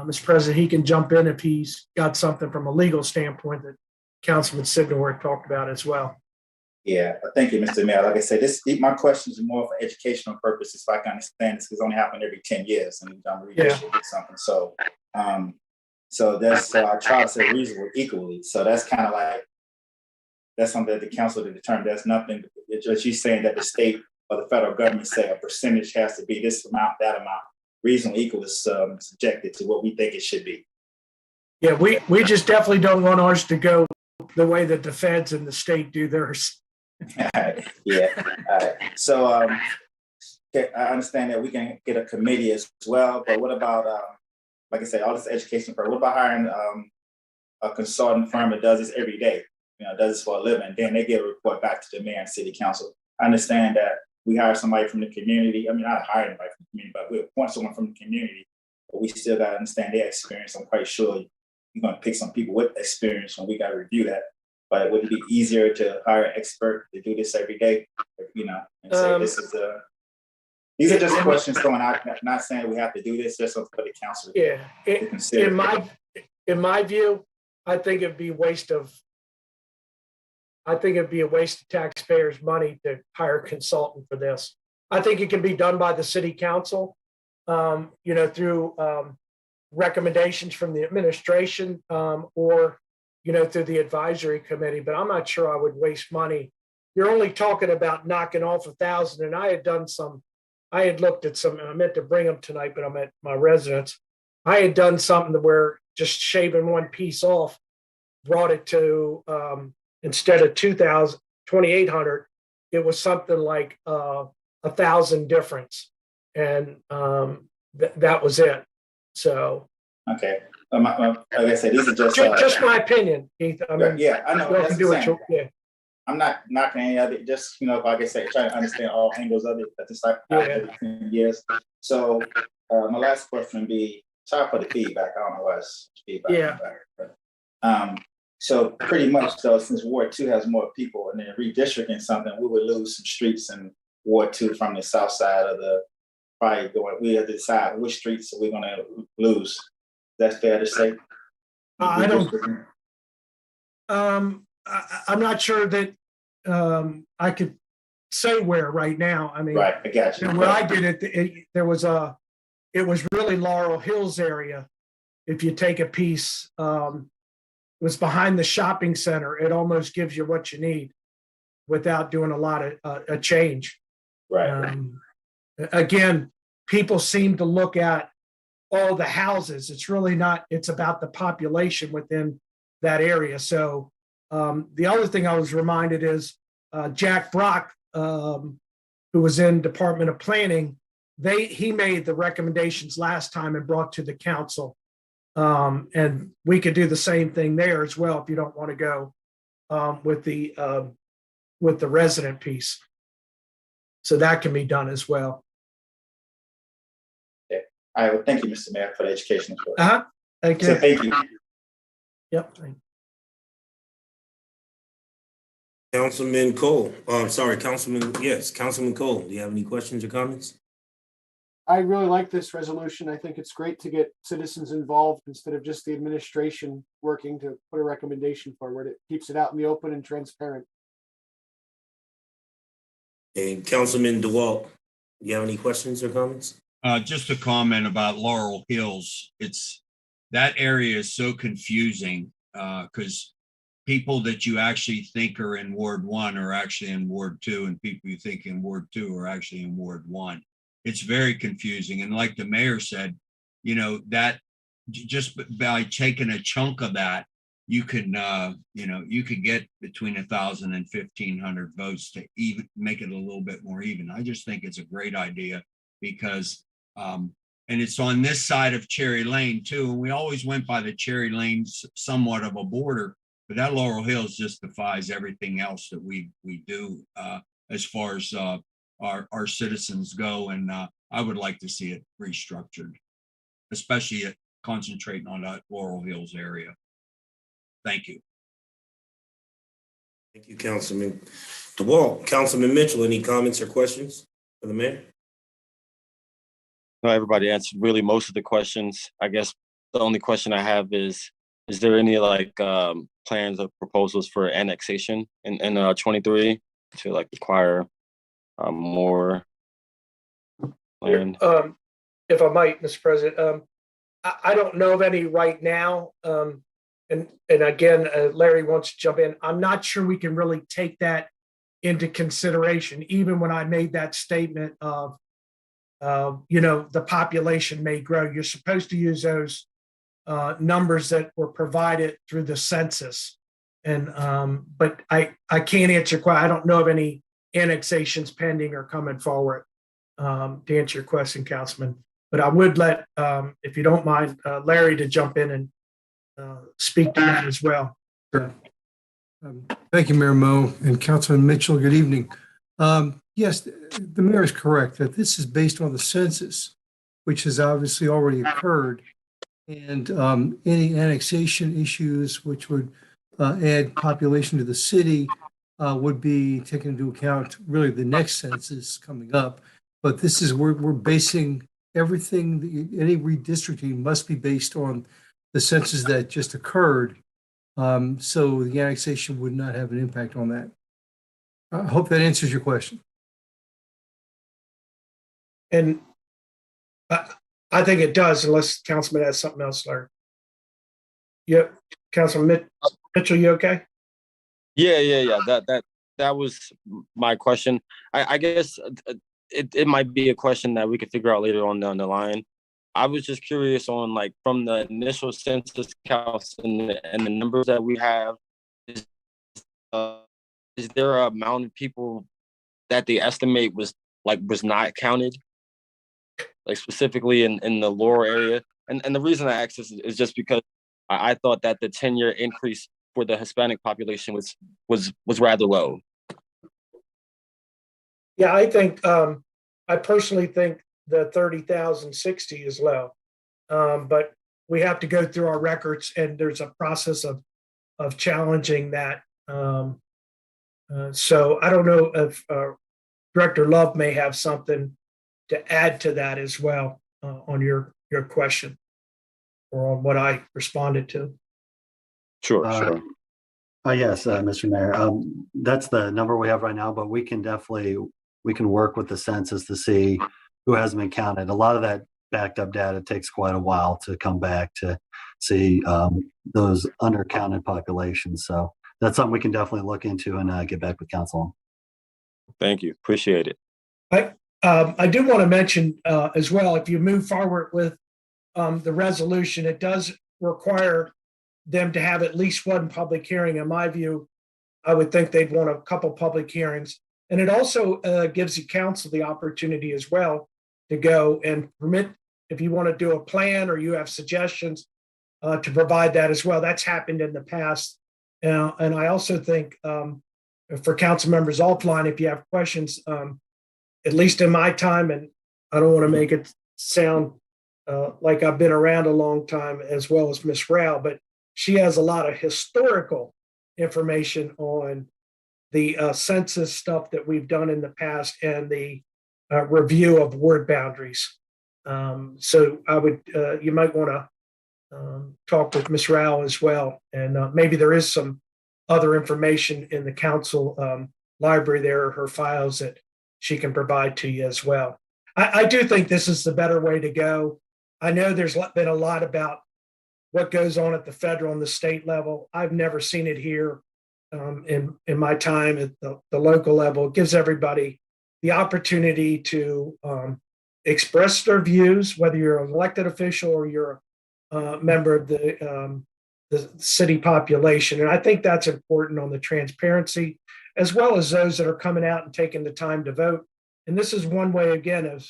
Mr. President, he can jump in if he's got something from a legal standpoint that Councilman Sidnor talked about as well. Yeah, thank you, Mr. Mayor. Like I said, my questions are more for educational purposes, so I can understand this, because it's only happened every 10 years, and I'm redistricting something. So, I try to say reasonable equally. So that's kind of like, that's something that the council to determine. There's nothing, she's saying that the state or the federal government say a percentage has to be this amount, that amount. Reasonable equal is subjected to what we think it should be. Yeah, we just definitely don't want ours to go the way that the feds and the state do theirs. Yeah. All right. So I understand that we can get a committee as well, but what about, like I said, all this education program, what about hiring a consulting firm that does this every day, does this for a living, and then they get a report back to the mayor and city council? I understand that we hire somebody from the community. I mean, not hire anybody from the community, but we appoint someone from the community, but we still got to understand their experience. I'm quite sure you're going to pick some people with experience when we got to review that. But would it be easier to hire an expert to do this every day, and say this is these are just questions going out, not saying we have to do this, just for the council to consider. In my view, I think it'd be a waste of taxpayers' money to hire a consultant for this. I think it can be done by the city council, through recommendations from the administration, or through the advisory committee, but I'm not sure I would waste money. You're only talking about knocking off 1,000, and I had looked at some, and I meant to bring them tonight, but I'm at my residence. I had done something where just shaving one piece off brought it to, instead of 2,800, it was something like 1,000 difference. And that was it. So. Okay. Like I said, these are just my opinion, Keith. I mean, yeah, I know. That's yeah. I'm not knocking any of it. Just like I said, trying to understand all angles of it at this type of years. So my last question would be, sorry for the feedback. I don't know why it's feedback. Yeah. So pretty much though, since Ward 2 has more people, and then redistricting something, we would lose some streets in Ward 2 from the south side of the we have to decide which streets we're going to lose. That's fair to say. I'm not sure that I could say where right now. I mean, right, I got you. Where I did it, it was really Laurel Hills area. If you take a piece, it was behind the shopping center. It almost gives you what you need without doing a lot of a change. Right. Again, people seem to look at all the houses. It's really not, it's about the population within that area. So the other thing I was reminded is Jack Brock, who was in Department of Planning, he made the recommendations last time and brought to the council. And we could do the same thing there as well if you don't want to go with the resident piece. So that can be done as well. All right, well, thank you, Mr. Mayor, for the education. Thank So you. thank you. Yep. Councilman Cole, Councilman Cole, do you have any questions or comments? I really like this resolution. I think it's great to get citizens involved instead of just the administration working to put a recommendation forward. It keeps it out in the open and transparent. And Councilman DeWalt, do you have any questions or comments? Just a comment about Laurel Hills. That area is so confusing because people that you actually think are in Ward 1 are actually in Ward 2, and people you think in Ward 2 are actually in Ward 1. It's very confusing. And like the mayor said, that just by taking a chunk of that, you can get between 1,000 and 1,500 votes to even make it a little bit more even. I just think it's a great idea because, and it's on this side of Cherry Lane too. And we always went by the Cherry Lane, somewhat of a border, but that Laurel Hills just defies everything else that we do as far as our citizens go. And I would like to see it restructured, especially concentrating on that Laurel Hills area. Thank you. Thank you, Councilman DeWalt. Councilman Mitchell, any comments or questions for the mayor? No, everybody answered really most of the questions. I guess the only question I have is there any plans or proposals for annexation in 23 to acquire more land? If I might, Mr. President, I don't know of any right now. And again, Larry wants to jump in. I'm not sure we can really take that into consideration, even when I made that statement of, the population may grow. You're supposed to use those numbers that were provided through the census. And but I can't answer your question. I don't know of any annexations pending or coming forward to answer your question, Councilman. But I would let, if you don't mind, Larry to jump in and speak to that as well. Sure. Thank you, Mayor Mo and Councilman Mitchell. Good evening. Yes, the mayor is correct that this is based on the census, which has obviously already occurred. And any annexation issues which would add population to the city would be taken into account really the next census coming up. But this is where we're basing everything, any redistricting must be based on the census that just occurred. So the annexation would not have an impact on that. I hope that answers your question. And I think it does, unless Councilman has something else, Larry. Yep, Councilman Mitchell, you okay? Yeah. That was my question. I guess it might be a question that we could figure out later on down the line. I was just curious on from the initial census counts and the numbers that we have, is there an amount of people that they estimate was not counted, specifically in the Laurel area? And the reason I ask this is just because I thought that the 10-year increase for the Hispanic population was rather low. Yeah, I think I personally think the 30,060 is low, but we have to go through our records, and there's a process of challenging that. So I don't know if Director Love may have something to add to that as well on your question or on what I responded to. Sure. Yes, Mr. Mayor, that's the number we have right now, but we can work with the census to see who hasn't been counted. A lot of that backed up data takes quite a while to come back to see those undercounted populations. So that's something we can definitely look into and get back with council on. Thank you. Appreciate it. I do want to mention as well, if you move forward with the resolution, it does require them to have at least one public hearing. In my view, I would think they'd want a couple public hearings. And it also gives the council the opportunity as well to go and permit, if you want to do a plan or you have suggestions, to provide that as well. That's happened in the past. And I also think for council members offline, if you have questions, at least in my time, and I don't want to make it sound like I've been around a long time as well as Miss Rao, but she has a lot of historical information on the census stuff that we've done in the past and the review of ward boundaries. So I would, you might want to talk with Ms. Rao as well. And maybe there is some other information in the council library there, her files that she can provide to you as well. I do think this is the better way to go. I know there's been a lot about what goes on at the federal and the state level. I've never seen it here in my time at the local level. It gives everybody the opportunity to express their views, whether you're an elected official or you're a member of the city population. And I think that's important on the transparency, as well as those that are coming out and taking the time to vote. And this is one way, again, of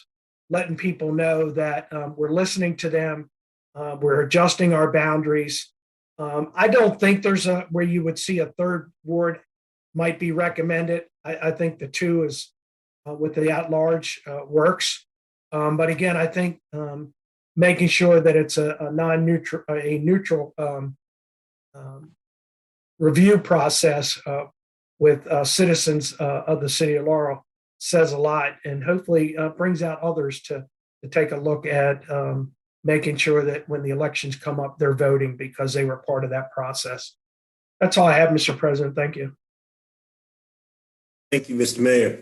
letting people know that we're listening to them. We're adjusting our boundaries. I don't think there's where you would see a third ward might be recommended. I think the 2 is with the at-large works. But again, I think making sure that it's a neutral review process with citizens of the city of Laurel says a lot, and hopefully brings out others to take a look at making sure that when the elections come up, they're voting because they were part of that process. That's all I have, Mr. President. Thank you. Thank you, Mr. Mayor.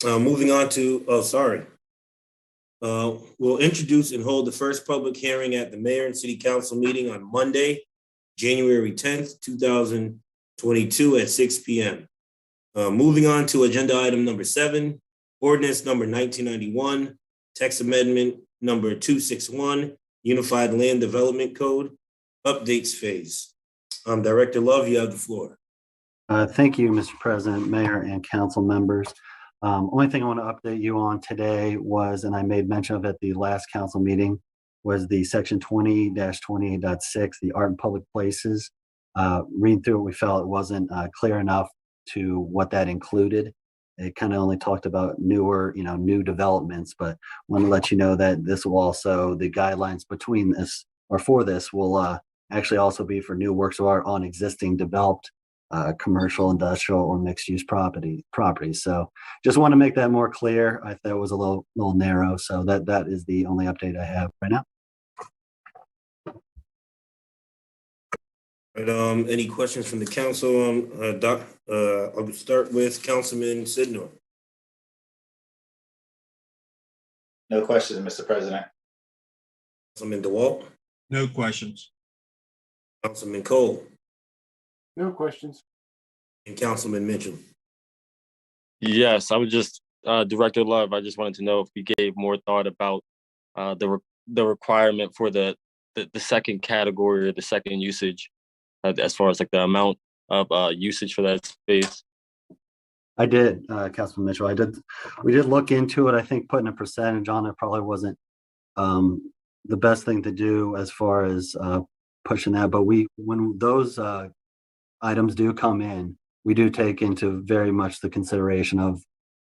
Moving on to, we'll introduce and hold the first public hearing at the Mayor and City Council meeting on Monday, January 10th, 2022 at 6 p.m. Moving on to agenda item number 7, ordinance number 1991, text amendment number 261, Unified Land Development Code, updates phase. Director Love, you have the floor. Thank you, Mr. President, Mayor, and council members. Only thing I want to update you on today was, and I made mention of it at the last council meeting, was the section 20-28.6, the art in public places. Reading through it, we felt it wasn't clear enough to what that included. It kind of only talked about newer, new developments, but want to let you know that this will also, the guidelines between this or for this will actually also be for new works of art on existing developed commercial, industrial, or mixed-use properties. So just want to make that more clear. I thought it was a little narrow, so that is the only update I have right now. Right, any questions from the council? I would start with Councilman Sidnor. No questions, Mr. President. Councilman DeWalt. No questions. Councilman Cole. No questions. And Councilman Mitchell. Yes, I was just, Director Love, I just wanted to know if you gave more thought about the requirement for the second category or the second usage, as far as like the amount of usage for that space. I did, Councilman Mitchell. We did look into it. I think putting a percentage on it probably wasn't the best thing to do as far as pushing that. But when those items do come in, we do take into very much the consideration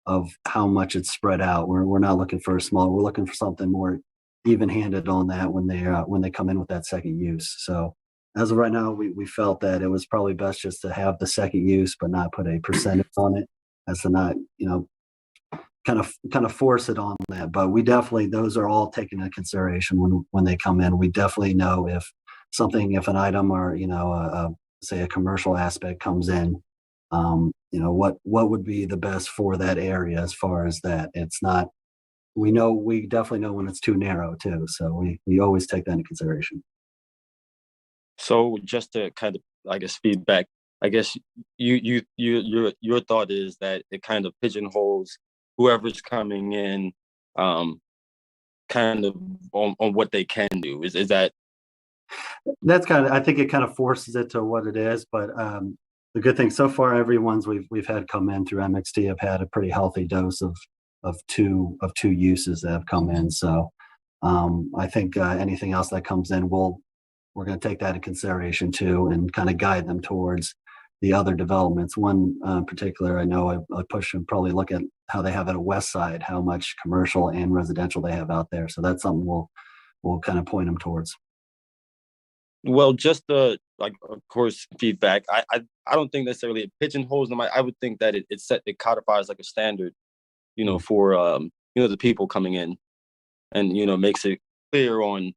of how much it's spread out. We're not looking for a small. We're looking for something more even-handed on that when they come in with that second use. So as of right now, we felt that it was probably best just to have the second use, but not put a percentage on it, as to not, kind of force it on that. But we definitely, those are all taken into consideration when they come in. We definitely know if an item or, say a commercial aspect comes in, what would be the best for that area as far as that. It's not, we definitely know when it's too narrow too. So we always take that into consideration. So just to kind of, I guess, feedback, I guess your thought is that it kind of pigeonholes whoever's coming in, kind of on what they can do. Is that? That's kind of, I think it kind of forces it to what it is, but the good thing so far, everyone's we've had come in through MXT have had a pretty healthy dose of two uses that have come in. So I think anything else that comes in will we're going to take that into consideration too and kind of guide them towards the other developments. One particular, I know I push and probably look at how they have it at West Side, how much commercial and residential they have out there. So that's something we'll kind of point them towards. Well, just the like, of course, feedback. I don't think necessarily it pigeonholes them. I would think that it codifies like a standard, for the people coming in, and makes it clear on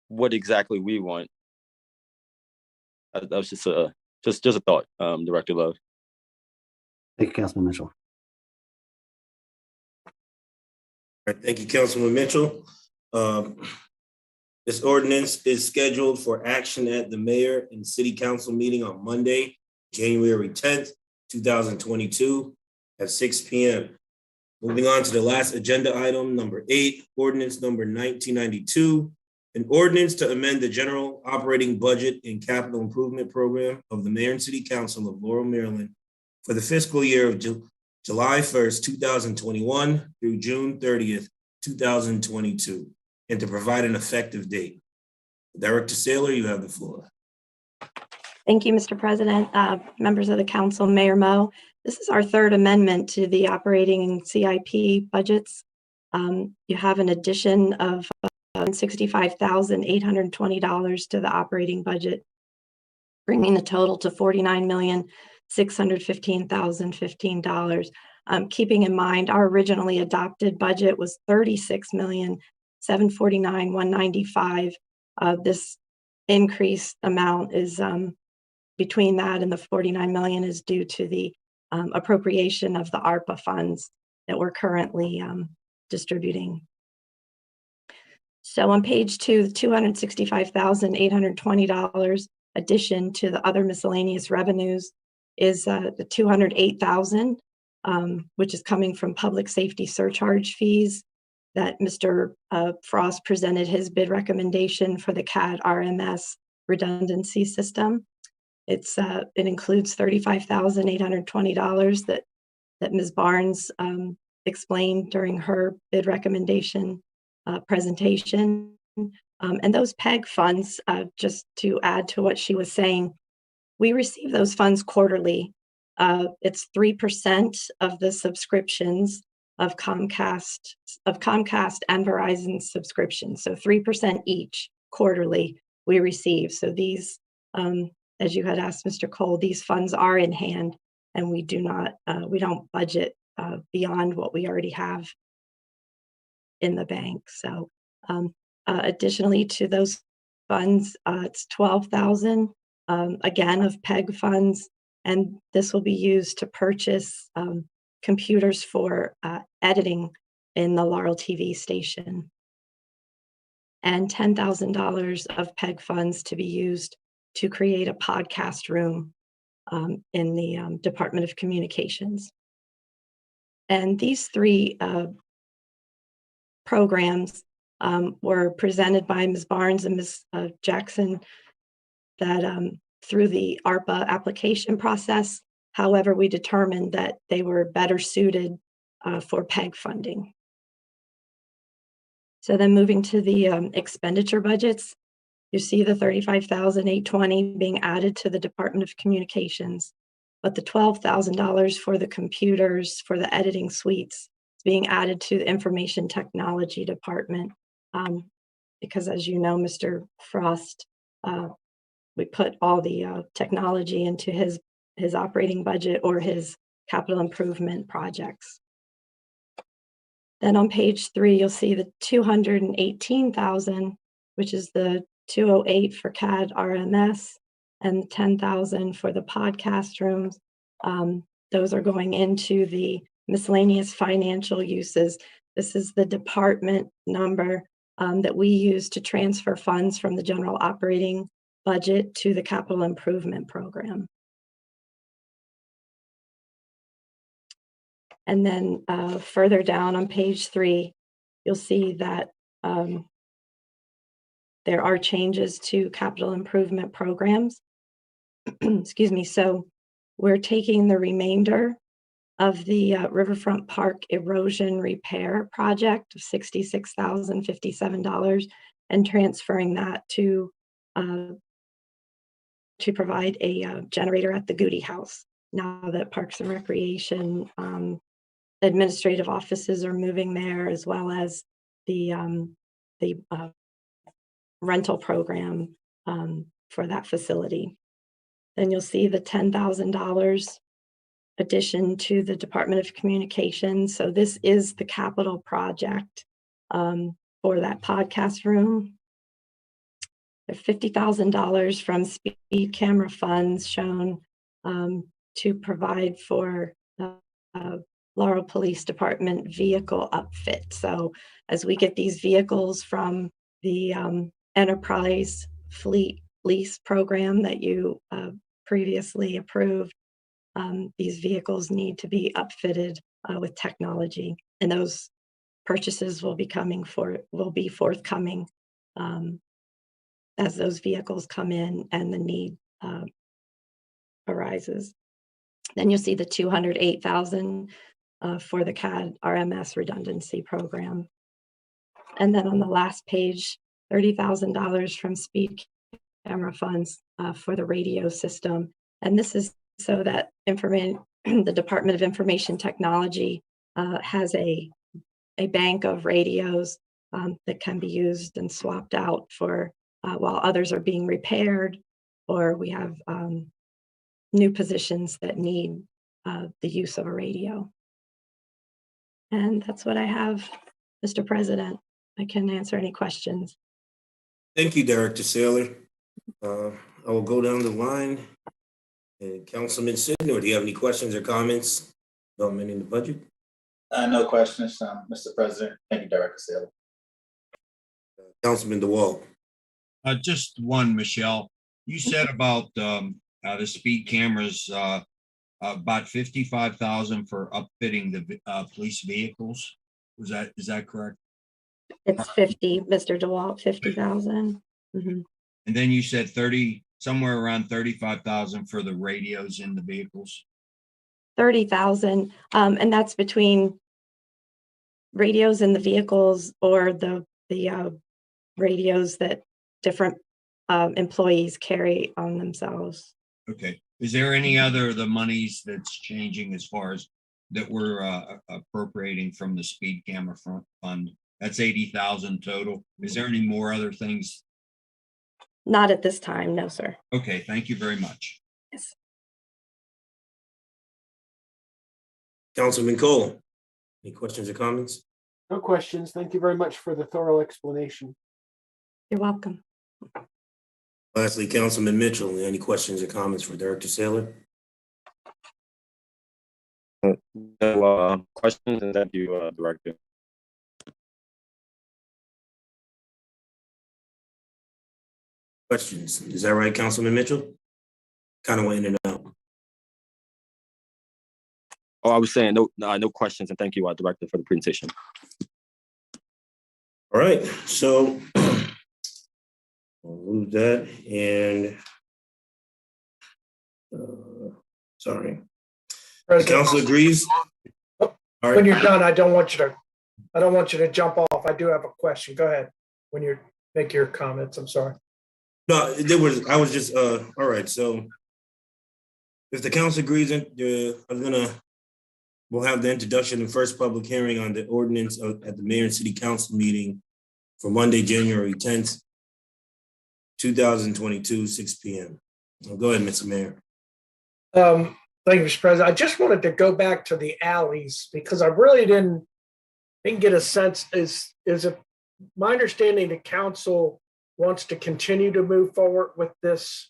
what exactly we want. That was just a thought, Director Love. Thank you, Councilman Mitchell. All right, thank you, Councilman Mitchell. This ordinance is scheduled for action at the mayor and city council meeting on Monday, January 10th, 2022 at 6 p.m. Moving on to the last agenda item, number 8, ordinance number 1992, an ordinance to amend the general operating budget and capital improvement program of the mayor and city council of Laurel, Maryland for the fiscal year of July 1st, 2021 through June 30th, 2022. And to provide an effective date. Director Saylor, you have the floor. Thank you, Mr. President, members of the council, Mayor Mo. This is our third amendment to the operating CIP budgets. You have an addition of $65,820 to the operating budget, bringing the total to $49,615,015. Keeping in mind, our originally adopted budget was $36,749,195. This increased amount is between that and the $49 million is due to the appropriation of the ARPA funds that we're currently distributing. So on page 2, the $265,820 addition to the other miscellaneous revenues is the $208,000, which is coming from public safety surcharge fees that Mr. Frost presented his bid recommendation for the CAD RMS redundancy system. It includes $35,820 that Ms. Barnes explained during her bid recommendation presentation. And those PEG funds, just to add to what she was saying, we receive those funds quarterly. It's 3% of the subscriptions of Comcast and Verizon subscriptions. So 3% each quarterly we receive. So these, as you had asked Mr. Cole, these funds are in hand, and we don't budget beyond what we already have in the bank. So additionally to those funds, it's $12,000 again of PEG funds, and this will be used to purchase computers for editing in the Laurel TV station, and $10,000 of PEG funds to be used to create a podcast room in the Department of Communications. And these three programs were presented by Ms. Barnes and Ms. Jackson that through the ARPA application process. However, we determined that they were better suited for PEG funding. So then moving to the expenditure budgets, you see the $35,820 being added to the Department of Communications, but the $12,000 for the computers for the editing suites is being added to the Information Technology Department because, as you know, Mr. Frost, we put all the technology into his operating budget or his capital improvement projects. Then on page 3, you'll see the $218,000, which is the $208 for CAD RMS and $10,000 for the podcast rooms. Those are going into the miscellaneous financial uses. This is the department number that we use to transfer funds from the general operating budget to the capital improvement program. And then further down on page 3, you'll see that there are changes to capital improvement programs. Excuse me. So we're taking the remainder of the Riverfront Park erosion repair project of $66,057 and transferring that to to provide a generator at the Goody House. Now that Parks and Recreation administrative offices are moving there, as well as the rental program for that facility. Then you'll see the $10,000 addition to the Department of Communications. So this is the capital project for that podcast room. There's $50,000 from speed camera funds shown to provide for Laurel Police Department vehicle upfit. So as we get these vehicles from the enterprise fleet lease program that you previously approved, these vehicles need to be upfitted with technology, and those purchases will be forthcoming as those vehicles come in and the need arises. Then you'll see the $208,000 for the CAD RMS redundancy program. And then on the last page, $30,000 from speed camera funds for the radio system. And this is so that the Department of Information Technology has a bank of radios that can be used and swapped out for while others are being repaired, or we have new positions that need the use of a radio. And that's what I have, Mr. President. I can answer any questions. Thank you, Director Saylor. I will go down the line. Councilman Sidnor, do you have any questions or comments about amending the budget? No questions, Mr. President. Thank you, Director Saylor. Councilman DeWalt. Just one, Michelle. You said about the speed cameras, about 55,000 for upfitting the police vehicles. Is that correct? It's 50, Mr. DeWalt, 50,000. Mm-hmm. And then you said somewhere around 35,000 for the radios in the vehicles. 30,000, and that's between radios in the vehicles or the radios that different employees carry on themselves. Okay. Is there any other the monies that's changing as far as that we're appropriating from the speed camera fund? That's 80,000 total. Is there any more other things? Not at this time, no, sir. Okay, thank you very much. Yes. Councilman Cole, any questions or comments? No questions. Thank you very much for the thorough explanation. You're welcome. Lastly, Councilman Mitchell, any questions or comments for Director Saylor? No questions, and thank you, Director. Questions? Is that right, Councilman Mitchell? Kind of went in and out. Oh, I was saying no questions, and thank you, Director, for the presentation. All right, so we'll move that and sorry. The council agrees. All right. When you're done, I don't want you to jump off. I do have a question. Go ahead when you make your comments. I'm sorry. No, I was just all right. So if the council agrees, we'll have the introduction and first public hearing on the ordinance at the mayor and city council meeting for Monday, January 10th, 2022, 6 p.m. Go ahead, Mr. Mayor. Thank you, Mr. President. I just wanted to go back to the alleys because I really didn't get a sense. Is it my understanding the council wants to continue to move forward with this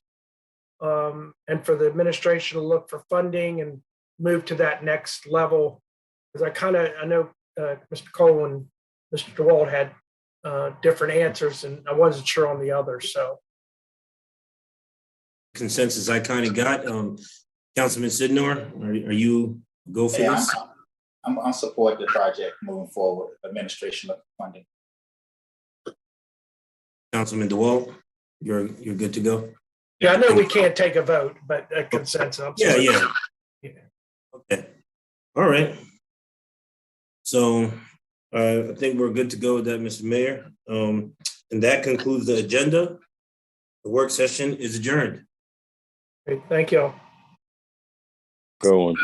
and for the administration to look for funding and move to that next level? Because I know Mr. Cole and Mr. DeWalt had different answers, and I wasn't sure on the others. So consensus I kind of got. Councilman Sidnor, are you go for this? I'm support the project moving forward. Administration of funding. Councilman DeWalt, you're good to go. Yeah, I know we can't take a vote, but a consensus. Yeah. Okay. All right. So I think we're good to go with that, Mr. Mayor. And that concludes the agenda. The work session is adjourned. Great. Thank you all. Go on.